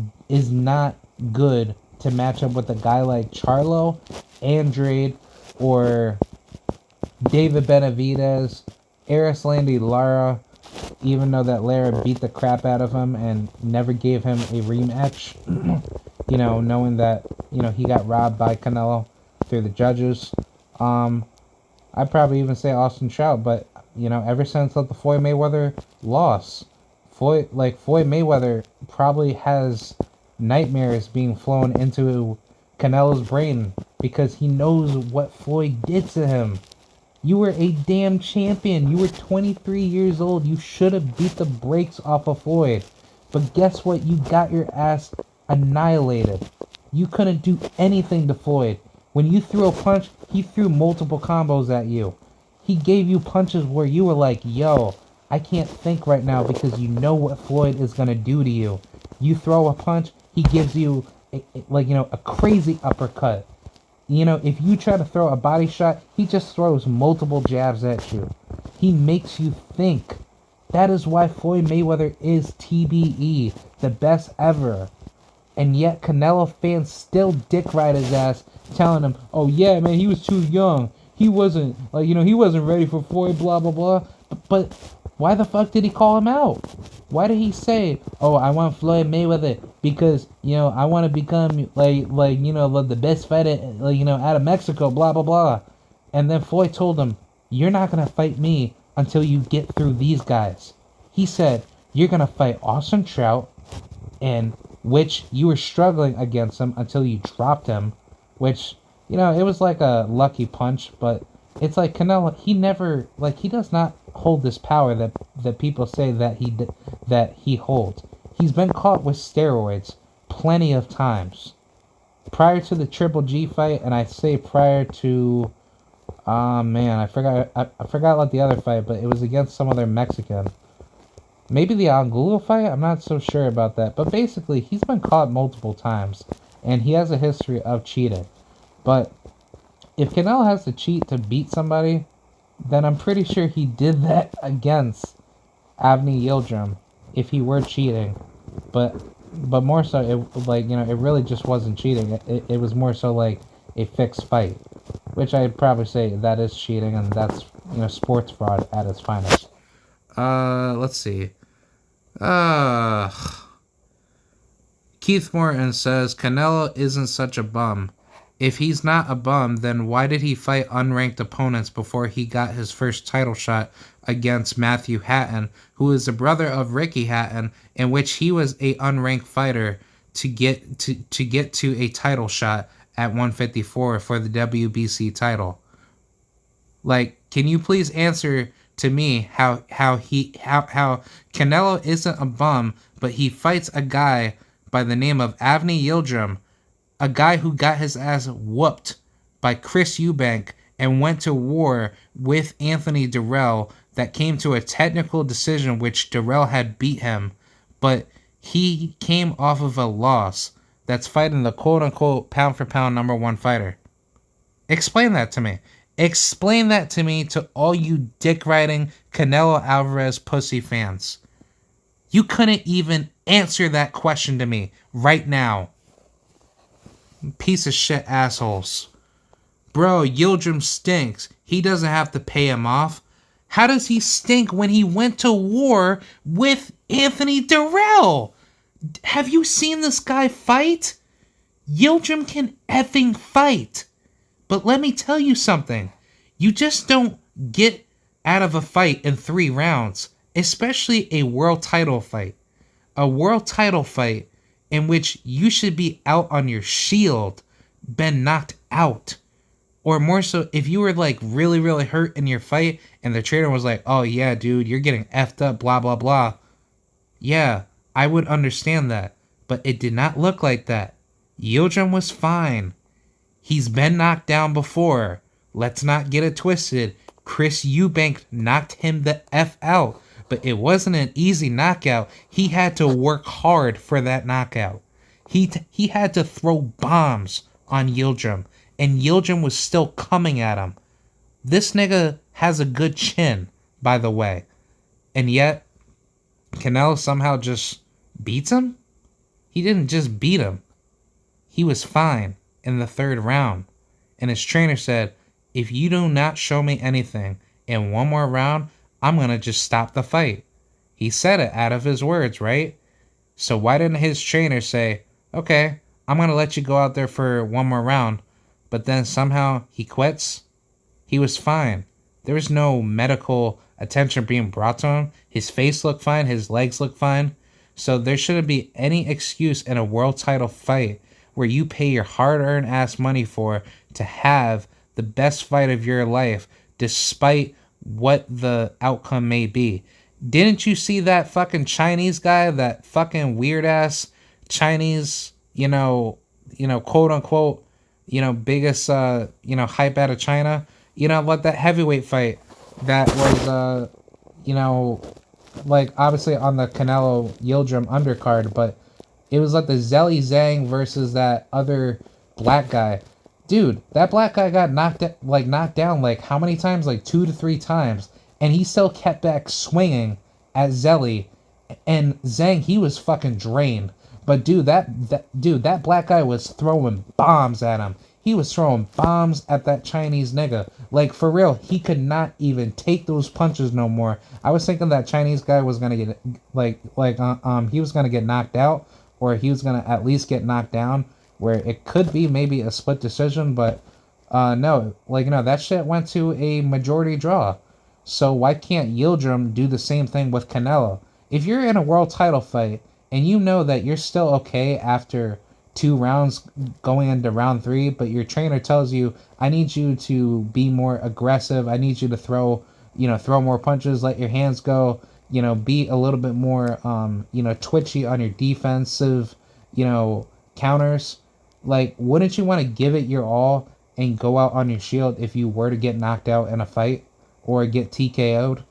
not good to match up with a guy like Charlo, Andrade, or David Benavidez, Erislandy Lara, even though that Lara beat the crap out of him and never gave him a rematch, knowing that, he got robbed by Canelo through the judges. I'd probably even say Austin Trout, but, ever since the Floyd Mayweather loss, Floyd Mayweather probably has nightmares being flown into Canelo's brain because he knows what Floyd did to him. You were a damn champion. You were 23 years old. You should have beat the brakes off of Floyd. But guess what? You got your ass annihilated. You couldn't do anything to Floyd
When you threw a punch, he threw multiple combos at you. He gave you punches where you were like, yo, I can't think right now because you know what Floyd is going to do to you. You throw a punch, he gives you, a crazy uppercut. If you try to throw a body shot, he just throws multiple jabs at you. He makes you think. That is why Floyd Mayweather is TBE, the best ever. And yet Canelo fans still dick ride his ass, telling him, oh yeah, man, he was too young. He wasn't, he wasn't ready for Floyd, blah, blah, blah. But why the fuck did he call him out? Why did he say, oh, I want Floyd Mayweather because, I want to become, the best fighter, out of Mexico, blah, blah, blah. And then Floyd told him, you're not going to fight me until you get through these guys. He said, you're going to fight Austin Trout, and which you were struggling against him until you dropped him, which, it was like a lucky punch, but it's like Canelo, he never, he does not hold this power that people say that he holds. He's been caught with steroids plenty of times. Prior to the Triple G fight, and I say prior to, I forgot about the other fight, but it was against some other Mexican. Maybe the Angulo fight? I'm not so sure about that. But basically, he's been caught multiple times. And he has a history of cheating. But if Canelo has to cheat to beat somebody, then I'm pretty sure he did that against Avni Yilidrim if he were cheating. But more so, it really just wasn't cheating. It was more so like a fixed fight. Which I'd probably say that is cheating, and that's, sports fraud at its finest.
Let's see. Keith Morton says, Canelo isn't such a bum. If he's not a bum, then why did he fight unranked opponents before he got his first title shot against Matthew Hatton, who is the brother of Ricky Hatton, in which he was a unranked fighter to get to a title shot at 154 for the WBC title? Can you please answer to me how Canelo isn't a bum, but he fights a guy by the name of Avni Yilidrim, a guy who got his ass whooped by Chris Eubank and went to war with Anthony Dirrell that came to a technical decision which Dirrell had beat him, but he came off of a loss that's fighting the quote-unquote pound-for-pound number one fighter. Explain that to me. Explain that to me, to all you dick-riding Canelo Alvarez pussy fans. You couldn't even answer that question to me right now. Piece of shit assholes. Bro, Yilidrim stinks. He doesn't have to pay him off. How does he stink when he went to war with Anthony Dirrell? Have you seen this guy fight? Yilidrim can effing fight. But let me tell you something. You just don't get out of a fight in 3 rounds, especially a world title fight. A world title fight in which you should be out on your shield, been knocked out. Or more so, if you were really, really hurt in your fight and the trainer was like, oh yeah, dude, you're getting effed up, blah, blah, blah. Yeah, I would understand that. But it did not look like that. Yilidrim was fine. He's been knocked down before. Let's not get it twisted. Chris Eubank knocked him the F out. But it wasn't an easy knockout. He had to work hard for that knockout. He had to throw bombs on Yilidrim. And Yilidrim was still coming at him. This nigga has a good chin, by the way. And yet, Canelo somehow just beats him? He didn't just beat him. He was fine in the 3rd round. And his trainer said, if you do not show me anything in one more round, I'm going to just stop the fight. He said it out of his words, right? So why didn't his trainer say, okay, I'm going to let you go out there for one more round, but then somehow he quits? He was fine. There was no medical attention being brought to him. His face looked fine. His legs looked fine. So there shouldn't be any excuse in a world title fight where you pay your hard-earned ass money for to have the best fight of your life despite what the outcome may be. Didn't you see that fucking Chinese guy, that fucking weird-ass Chinese, quote-unquote,
biggest hype out of China. What that heavyweight fight that was like obviously on the Canelo Yildirim undercard, but it was like the Zelly Zhang versus that other black guy. Dude, that black guy got knocked down like how many times? Like 2 to 3 times, and he still kept back swinging at Zelly, and Zhang he was fucking drained. But dude, that black guy was throwing bombs at him. He was throwing bombs at that Chinese nigga. Like for real, he could not even take those punches no more. I was thinking that Chinese guy was gonna get he was gonna get knocked out, or he was gonna at least get knocked down, where it could be maybe a split decision. But no, that shit went to a majority draw. So why can't Yildirim do the same thing with Canelo? If you're in a world title fight and you know that you're still okay after 2 rounds going into round 3, but your trainer tells you, I need you to be more aggressive. I need you to throw more punches, let your hands go, be a little bit more, twitchy on your defensive, counters. Like, wouldn't you want to give it your all and go out on your shield if you were to get knocked out in a fight or get TKO'd?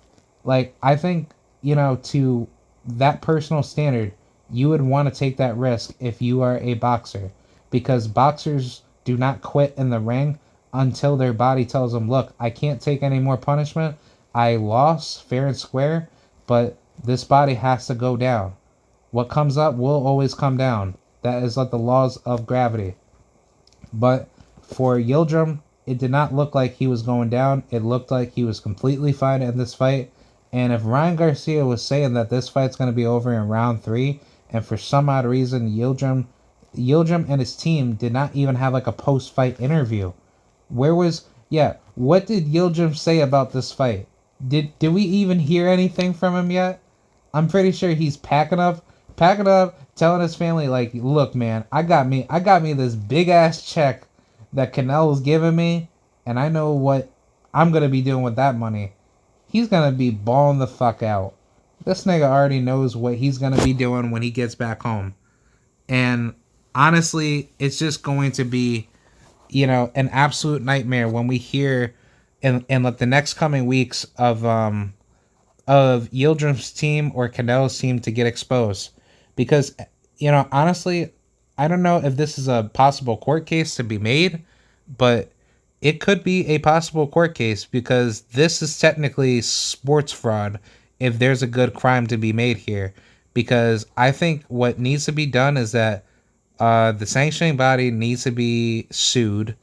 Like, I think, to that personal standard, you would want to take that risk if you are a boxer, because boxers do not quit in the ring until their body tells them, look, I can't take any more punishment. I lost fair and square, but this body has to go down. What comes up will always come down. That is like the laws of gravity. But for Yildirim, it did not look like he was going down. It looked like he was completely fine in this fight. And if Ryan Garcia was saying that this fight's going to be over in round 3, and for some odd reason Yildirim and his team did not even have like a post-fight interview. What did Yildirim say about this fight? Did we even hear anything from him yet? I'm pretty sure he's packing up, telling his family like, look man, I got me this big ass check that Canelo's giving me, and I know what I'm gonna be doing with that money. He's gonna be balling the fuck out. This nigga already knows what he's gonna be doing when he gets back home. And honestly, it's just going to be, an absolute nightmare when we hear in like the next coming weeks of Yildirim's team or Canelo's team to get exposed. Because, honestly, I don't know if this is a possible court case to be made, but it could be a possible court case, because this is technically sports fraud if there's a good crime to be made here. Because I think what needs to be done is that the sanctioning body needs to be sued.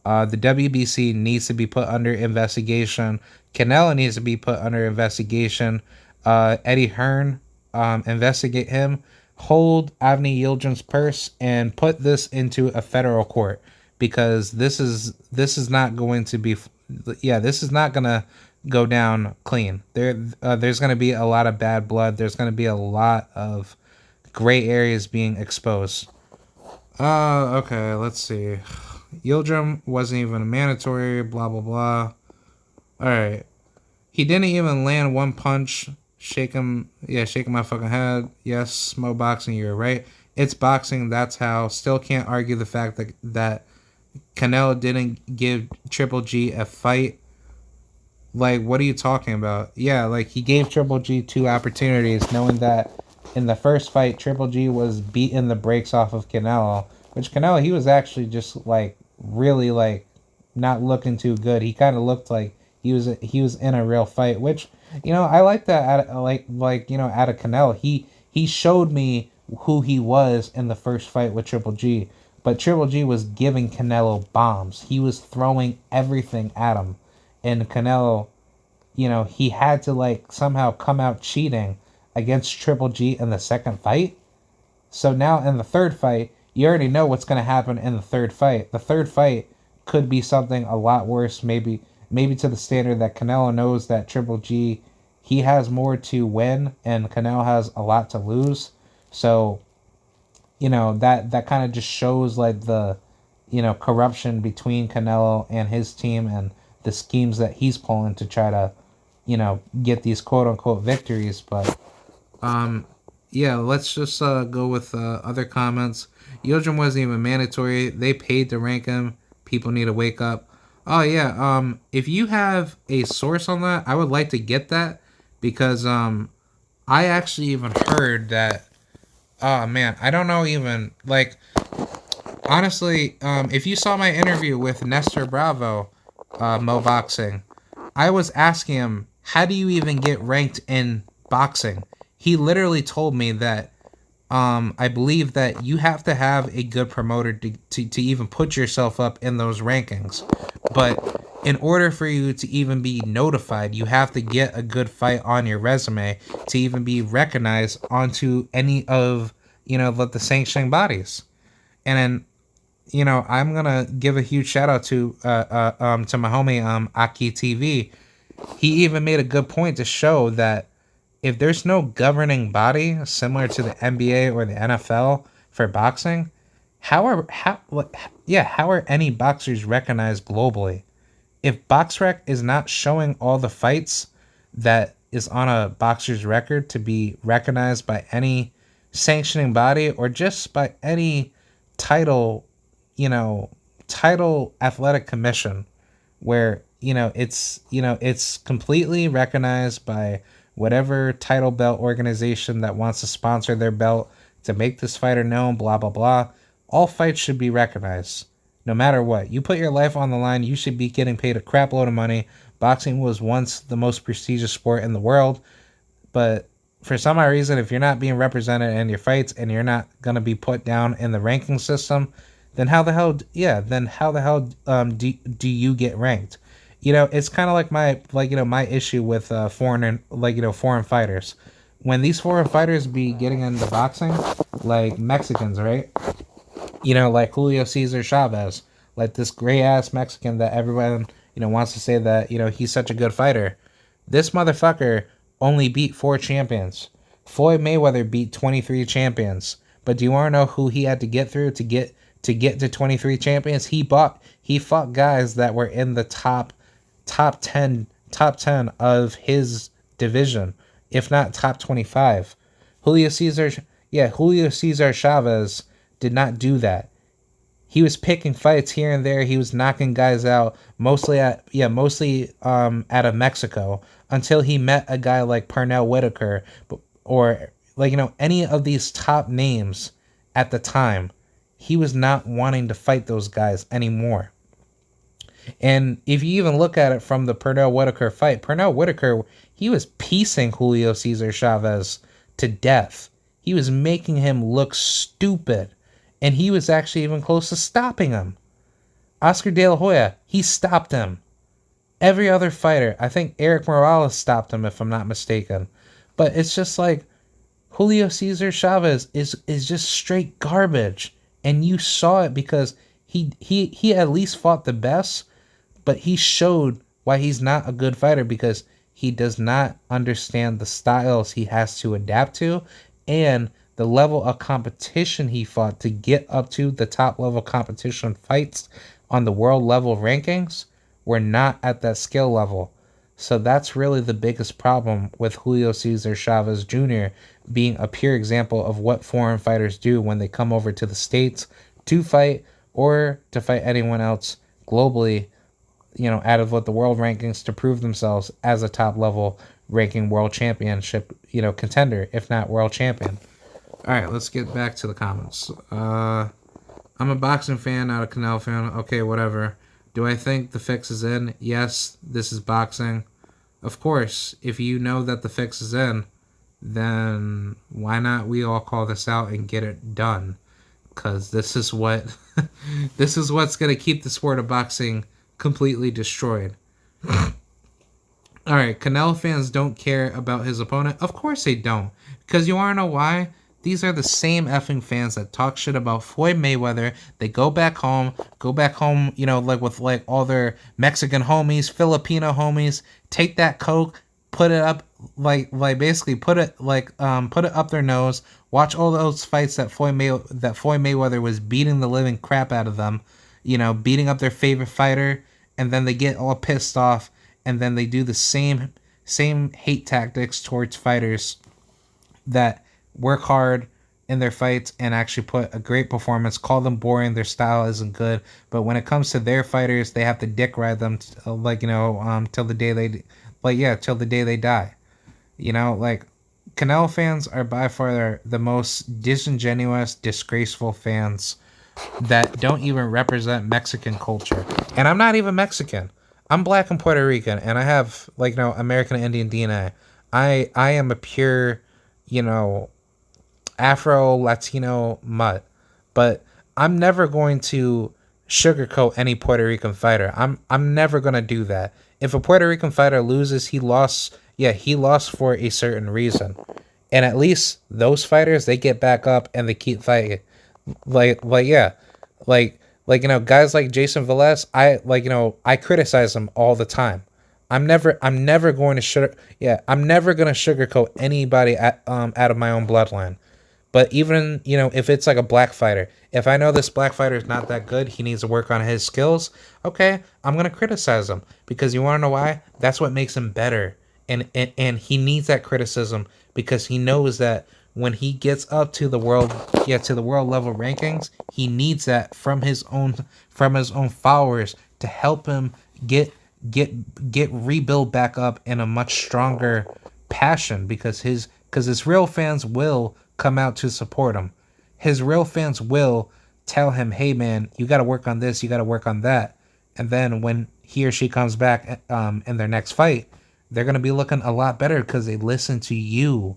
The WBC needs to be put under investigation. Canelo needs to be put under investigation. Eddie Hearn, investigate him. Hold Avni Yildirim's purse and put this into a federal court, because this is not going to be, this is not gonna go down clean. There's gonna be a lot of bad blood. There's gonna be a lot of gray areas being exposed. Okay, let's see. Yildirim wasn't even a mandatory. Blah blah blah. All right, he didn't even land one punch. Shaking my fucking head. Yes, Mo boxing, you're right. It's boxing. That's how. Still can't argue the fact that Canelo didn't give Triple G a fight. Like, what are you talking about? Yeah, like, he gave Triple G 2 opportunities, knowing that in the first fight, Triple G was beating the brakes off of Canelo. Which Canelo, he was actually just, like, really, like, not looking too good. He kind of looked like he was in a real fight, which, I like that out of Canelo. He showed me who he was in the first fight with Triple G. But Triple G was giving Canelo bombs. He was throwing everything at him. And Canelo, he had to, like, somehow come out cheating against Triple G in the second fight. So now in the third fight, you already know what's going to happen in the third fight. The third fight could be something a lot worse, maybe to the standard that Canelo knows that Triple G, he has more to win and Canelo has a lot to lose. So, that kind of just shows, like, the, corruption between Canelo and his team and the schemes that he's pulling to try to, get these quote-unquote victories. But, let's just go with other comments. Yildirim wasn't even mandatory. They paid to rank him.
People need to wake up. Oh yeah, if you have a source on that, I would like to get that because I actually even heard that. Oh man, I don't know even like honestly. If you saw my interview with Nestor Bravo, Mo Boxing, I was asking him, how do you even get ranked in boxing? He literally told me that I believe that you have to have a good promoter to even put yourself up in those rankings. But in order for you to even be notified, you have to get a good fight on your resume to even be recognized onto any of, the sanctioning bodies. And then, I'm gonna give a huge shout out to my homie Aki TV. He even made a good point to show that if there's no governing body similar to the NBA or the NFL for boxing, how are any boxers recognized globally? If BoxRec is not showing all the fights that is on a boxer's record to be recognized by any sanctioning body or just by any title, title athletic commission where it's completely recognized by whatever title belt organization that wants to sponsor their belt to make this fighter known, blah blah blah. All fights should be recognized no matter what. You put your life on the line, you should be getting paid a crap load of money. Boxing was once the most prestigious sport in the world, but for some odd reason, if you're not being represented in your fights and you're not gonna be put down in the ranking system, then how the hell do you get ranked? It's kind of like my issue with foreign fighters. When these foreign fighters be getting into boxing, like Mexicans, right? Like Julio Cesar Chavez, like this gray ass Mexican that everyone, wants to say that, he's such a good fighter. This motherfucker only beat 4 champions. Floyd Mayweather beat 23 champions. But do you want to know who he had to get through to 23 champions? He fought guys that were in the top 10 of his division, if not top 25. Julio Cesar Chavez did not do that. He was picking fights here and there. He was knocking guys out, mostly out of Mexico, until he met a guy like Pernell Whitaker, or any of these top names at the time. He was not wanting to fight those guys anymore. And if you even look at it from the Pernell Whitaker fight, Pernell Whitaker, he was piecing Julio Cesar Chavez to death. He was making him look stupid. And he was actually even close to stopping him. Oscar De La Hoya, he stopped him. Every other fighter, I think Eric Morales stopped him if I'm not mistaken. But it's just like Julio Cesar Chavez is just straight garbage. And you saw it because he at least fought the best, but he showed why he's not a good fighter because he does not understand the styles he has to adapt to and the level of competition he fought to get up to the top level competition fights on the world level rankings were not at that skill level. So that's really the biggest problem with Julio Cesar Chavez Jr. being a pure example of what foreign fighters do when they come over to the States to fight or to fight anyone else globally, out of the world rankings to prove themselves as a top level ranking world championship, contender, if not world champion. All right, let's get back to the comments. I'm a boxing fan, not a Canelo fan. Okay, whatever. Do I think the fix is in? Yes, this is boxing. Of course, if you know that the fix is in, then why not we all call this out and get it done? Because this is what's going to keep the sport of boxing completely destroyed. All right, Canelo fans don't care about his opponent. Of course they don't. Because you want to know why? These are the same effing fans that talk shit about Floyd Mayweather. They go back home, with all their Mexican homies, Filipino homies, take that Coke, put it up, basically put it up their nose, watch all those fights that Floyd Mayweather was beating the living crap out of them, beating up their favorite fighter, and then they get all pissed off, and then they do the same hate tactics towards fighters that work hard, in their fights and actually put a great performance. Call them boring, their style isn't good, but when it comes to their fighters, they have to dick ride them till the day till the day they die. Like Canelo fans are by far the most disingenuous, disgraceful fans that don't even represent Mexican culture. And I'm not even Mexican. I'm black and Puerto Rican, and I have American Indian DNA. I am a pure, you know, Afro Latino mutt, but I'm never going to sugarcoat any Puerto Rican fighter. I'm never gonna do that. If a Puerto Rican fighter loses, he lost. Yeah, he lost for a certain reason, and at least those fighters, they get back up and they keep fighting. Yeah, guys like Jason Velez. I criticize him all the time. I'm never going to I'm never gonna sugarcoat anybody out of my own bloodline. But even, if it's like a black fighter, if I know this black fighter is not that good, he needs to work on his skills, okay, I'm going to criticize him. Because you want to know why? That's what makes him better. And he needs that criticism because he knows that when he gets up to the world level rankings, he needs that from his own followers to help him get rebuild back up in a much stronger passion because his real fans will come out to support him. His real fans will tell him, "Hey man, you got to work on this, you got to work on that." And then when he or she comes back in their next fight, they're going to be looking a lot better because they listen to you.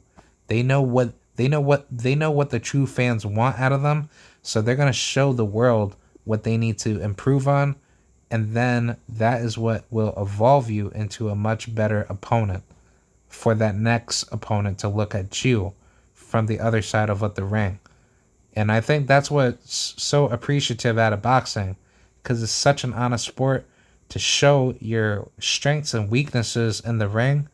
They know what the true fans want out of them, so they're going to show the world what they need to improve on, and then that is what will evolve you into a much better opponent for that next opponent to look at you from the other side of the ring. And I think that's what's so appreciative out of boxing, because it's such an honest sport to show your strengths and weaknesses in the ring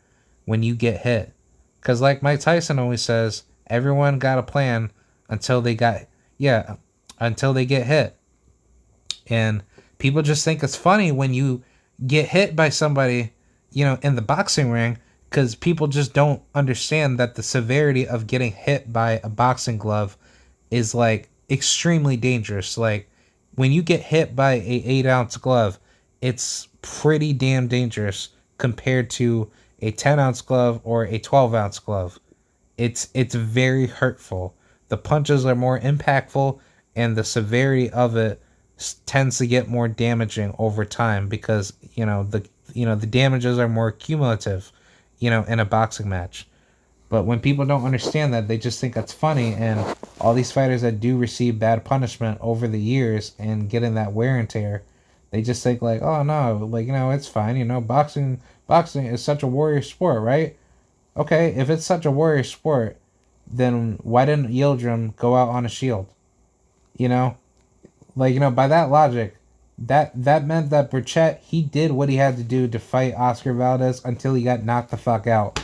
when you get hit. Because like Mike Tyson always says, everyone got a plan until they get hit. And people just think it's funny when you get hit by somebody, in the boxing ring, because people just don't understand that the severity of getting hit by a boxing glove is extremely dangerous. Like when you get hit by a 8-ounce glove, it's pretty damn dangerous compared to a 10-ounce glove or a 12-ounce glove. It's very hurtful. The punches are more impactful, and the severity of it tends to get more damaging over time because the damages are more cumulative, in a boxing match. But when people don't understand that, they just think that's funny, and all these fighters that do receive bad punishment over the years and getting that wear and tear, they just think oh no, it's fine. Boxing is such a warrior sport, right? Okay, if it's such a warrior sport, then why didn't Yilidrim go out on a shield? By that logic, that meant that Burchett, he did what he had to do to fight Oscar Valdez until he got knocked the fuck out.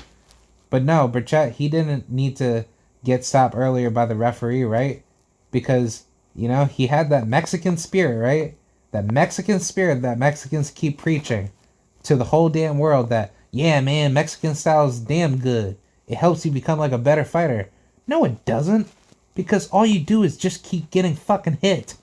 But no, Burchett, he didn't need to get stopped earlier by the referee, right? Because, he had that Mexican spirit, right? That Mexican spirit that Mexicans keep preaching to the whole damn world that, yeah, man, Mexican style is damn good. It helps you become a better fighter. No, it doesn't. Because all you do is just keep getting fucking hit.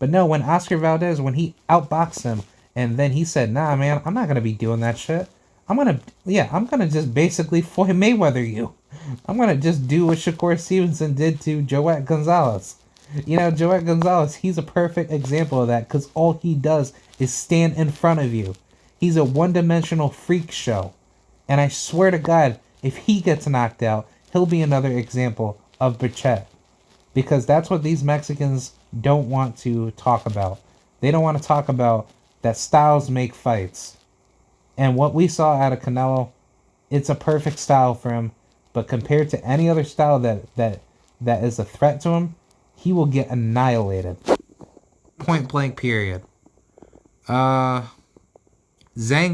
But no, when Oscar Valdez, when he outboxed him, and then he said, nah, man, I'm not going to be doing that shit. I'm going to just basically Floyd Mayweather you. I'm going to just do what Shakur Stevenson did to Joet Gonzalez. Joet Gonzalez, he's a perfect example of that because all he does is stand in front of you. He's a one-dimensional freak show. And I swear to God, if he gets knocked out, he'll be another example of Burchett. Because that's what these Mexicans don't want to talk about. They don't want to talk about that styles make fights. And what we saw out of Canelo, it's a perfect style for him. But compared to any other style that is a threat to him, he will get annihilated. Point blank period. Zhang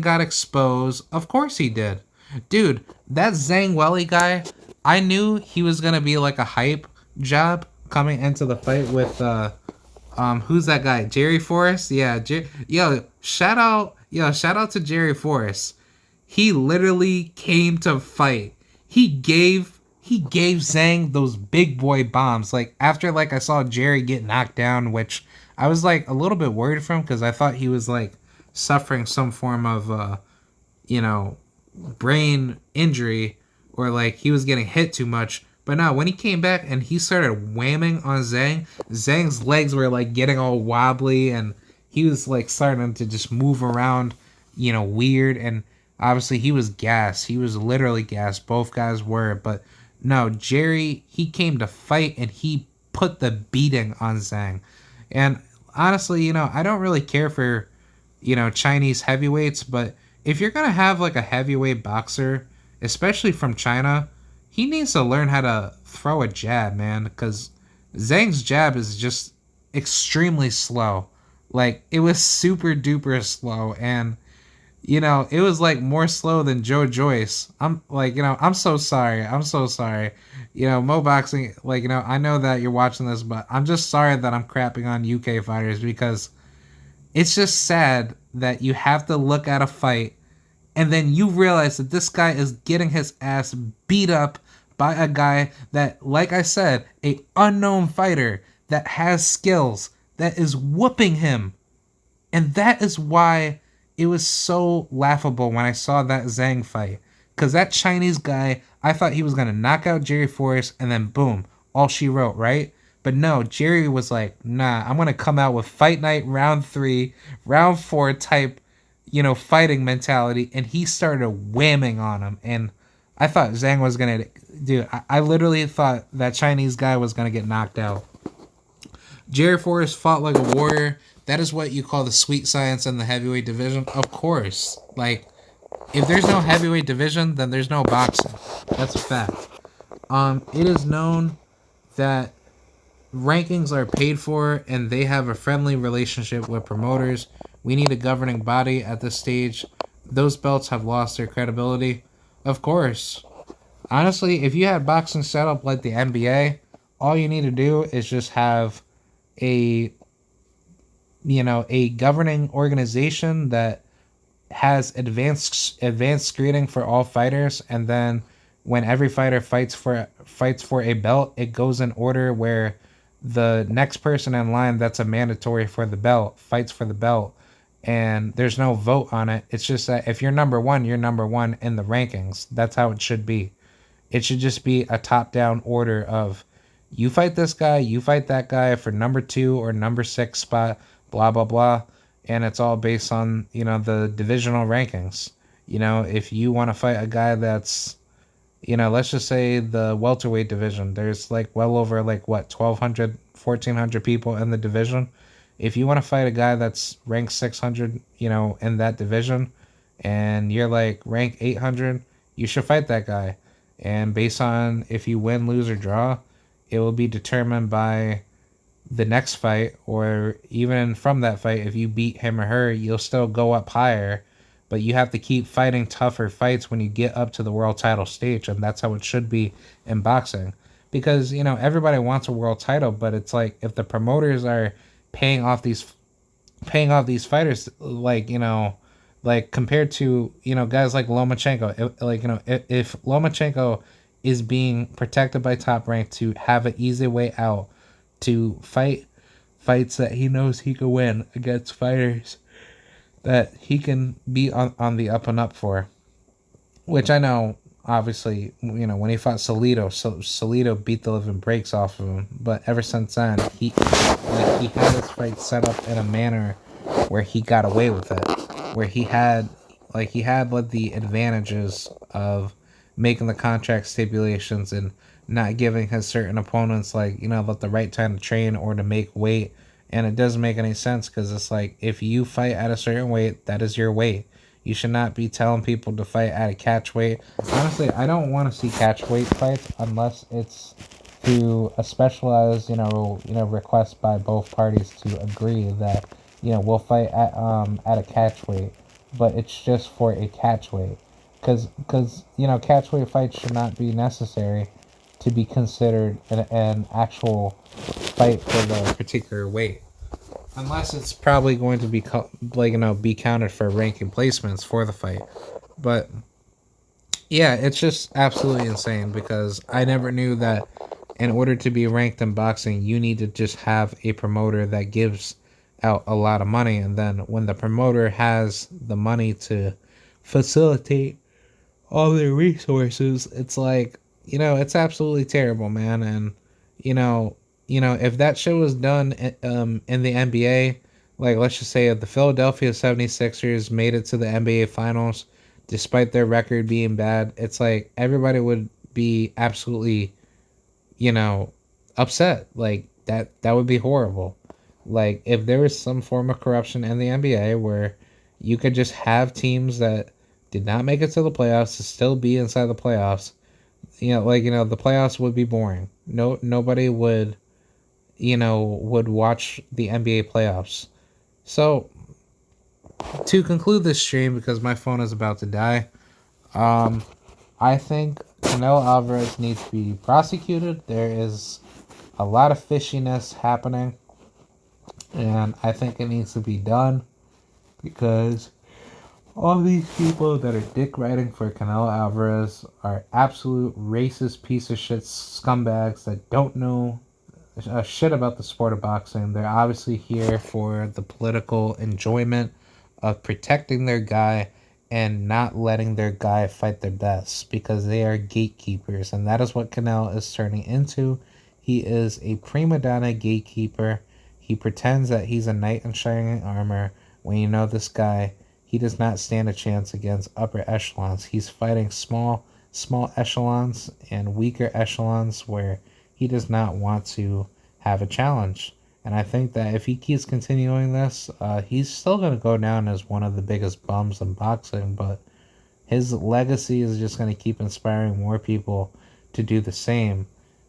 got exposed. Of course he did. Dude, that Zhang Weili guy, I knew he was going to be a hype job coming into the fight with who's that guy? Jerry Forrest? Yeah, shout out to Jerry Forrest. He literally came to fight. He gave he gave Zhang those big boy bombs. Like after like I saw Jerry get knocked down, which I was like a little bit worried for him because I thought he was like suffering some form of you know, brain injury or like he was getting hit too much. But no, when he came back and he started whamming on Zhang, Zhang's legs were like getting all wobbly and he was like starting to just move around, you know, weird. And obviously he was gassed. He was literally gassed. Both guys were. But no, Jerry, he came to fight and he put the beating on Zhang. And honestly, you know, I don't really care for, you know, Chinese heavyweights, but if you're gonna have like a heavyweight boxer, especially from China, he needs to learn how to throw a jab, man, because Zhang's jab is just extremely slow. Like it was super duper slow, and you know it was like more slow than Joe Joyce. I'm like, you know, I'm so sorry. I'm so sorry. You know, Mo Boxing, like, you know, I know that you're watching this, but I'm just sorry that I'm crapping on UK fighters because it's just sad that you have to look at a fight and then you realize that this guy is getting his ass beat up by a guy that, like I said, a unknown fighter that has skills that is whooping him. And that is why it was so laughable when I saw that Zhang fight. Because that Chinese guy, I thought he was going to knock out Jerry Forrest and then boom, all she wrote, right? But no, Jerry was like, nah, I'm going to come out with Fight Night round 3, round 4 type, you know, fighting mentality. And he started whamming on him. And I thought Zhang was going to, dude, I literally thought that Chinese guy was going to get knocked out. Jerry Forrest fought like a warrior. That is what you call the sweet science in the heavyweight division. Of course. Like, if there's no heavyweight division, then there's no boxing. That's a fact. It is known that rankings are paid for and they have a friendly relationship with promoters. We need a governing body at this stage. Those belts have lost their credibility. Of course. Honestly, if you had boxing set up like the NBA, all you need to do is just have a, you know, a governing organization that has advanced screening for all fighters, and then when every fighter fights for a belt, it goes in order where the next person in line that's a mandatory for the belt fights for the belt, and there's no vote on it. It's just that if you're number one, you're number one in the rankings. That's how it should be. It should just be a top-down order of you fight this guy, you fight that guy for number 2 or number 6 spot, blah, blah, blah. And it's all based on, you know, the divisional rankings. You know, if you want to fight a guy that's, you know, let's just say the welterweight division, there's like well over like what, 1,200, 1,400 people in the division. If you want to fight a guy that's ranked 600, you know, in that division, and you're like rank 800, you should fight that guy. And based on if you win, lose, or draw, it will be determined by the next fight, or even from that fight, if you beat him or her, you'll still go up higher. But you have to keep fighting tougher fights when you get up to the world title stage, and that's how it should be in boxing. Because, you know, everybody wants a world title, but it's like if the promoters are paying off these fighters, like, you know, like compared to, you know, guys like Lomachenko, like, you know, if Lomachenko is being protected by Top Rank to have an easy way out to fight fights that he knows he could win against fighters that he can be on the up and up for. Which I know, obviously, you know, when he fought Salido beat the living breaks off of him. But ever since then, he had his fight set up in a manner where he got away with it. Where he had like the advantages of making the contract stipulations and not giving his certain opponents, like, you know, the right time to train or to make weight. And it doesn't make any sense because it's like, if you fight at a certain weight, that is your weight. You should not be telling people to fight at a catch weight. Honestly, I don't want to see catch weight fights unless it's through a specialized, you know, request by both parties to agree that, you know, we'll fight at a catch weight, but it's just for a catch weight. Because you know, catch weight fights should not be necessary to be considered an actual fight for the particular weight, unless it's probably going to be like, you know, be counted for ranking placements for the fight. But Yeah, it's just absolutely insane because I never knew that in order to be ranked in boxing, you need to just have a promoter that gives out a lot of money. And then when the promoter has the money to facilitate all their resources, it's like, it's absolutely terrible, man. And, you know, if that show was done in the NBA, like let's just say if the Philadelphia 76ers made it to the NBA finals despite their record being bad, it's like everybody would be absolutely, you know, upset. Like that would be horrible. Like if there was some form of corruption in the NBA where you could just have teams that did not make it to the playoffs to still be inside the playoffs, the playoffs would be boring. Nobody would watch the NBA playoffs. So to conclude this stream, because my phone is about to die, um, I think Canelo Alvarez needs to be prosecuted. There is a lot of fishiness happening, and I think it needs to be done because all these people that are dick riding for Canelo Alvarez are absolute racist piece of shit scumbags that don't know shit about the sport of boxing. They're obviously here for the political enjoyment of protecting their guy and not letting their guy fight their best because they are gatekeepers, and that is what Canelo is turning into. He is a prima donna gatekeeper. He pretends that he's a knight in shining armor when you know this guy, he does not stand a chance against upper echelons. He's fighting small echelons and weaker echelons where he does not want to have a challenge. And I think that if he keeps continuing this, he's still going to go down as one of the biggest bums in boxing, but his legacy is just going to keep inspiring more people to do the same.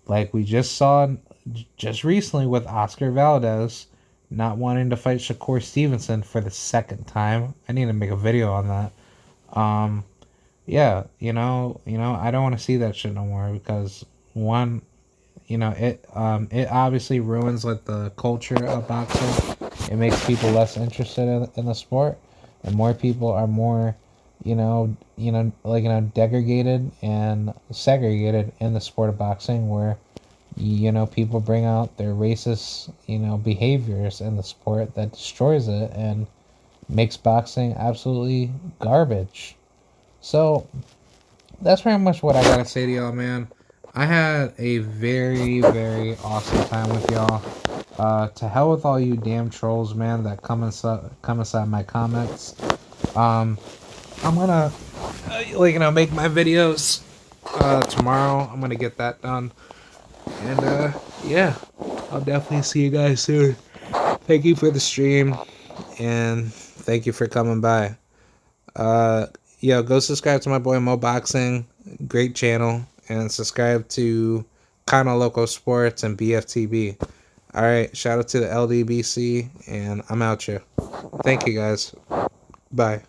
Like we just saw just recently with Oscar Valdez not wanting to fight Shakur Stevenson for the second time. I need to make a video on that. Yeah, I don't want to see that shit no more because one, it obviously ruins like the culture of boxing. It makes people less interested in the sport, and more people are more, degraded and segregated in the sport of boxing, where people bring out their racist, behaviors in the sport that destroys it and makes boxing absolutely garbage. So that's pretty much what I gotta say to y'all, man. I had a very, very awesome time with y'all. To hell with all you damn trolls, man, that come inside my comments. I'm gonna, make my videos tomorrow. I'm gonna get that done. And yeah, I'll definitely see you guys soon. Thank you for the stream, and thank you for coming by. Uh, go subscribe to my boy Mo Boxing, great channel, and subscribe to Kinda Local Sports and BFTB. All right, shout out to the LDBC, and I'm out here. Thank you guys. Bye.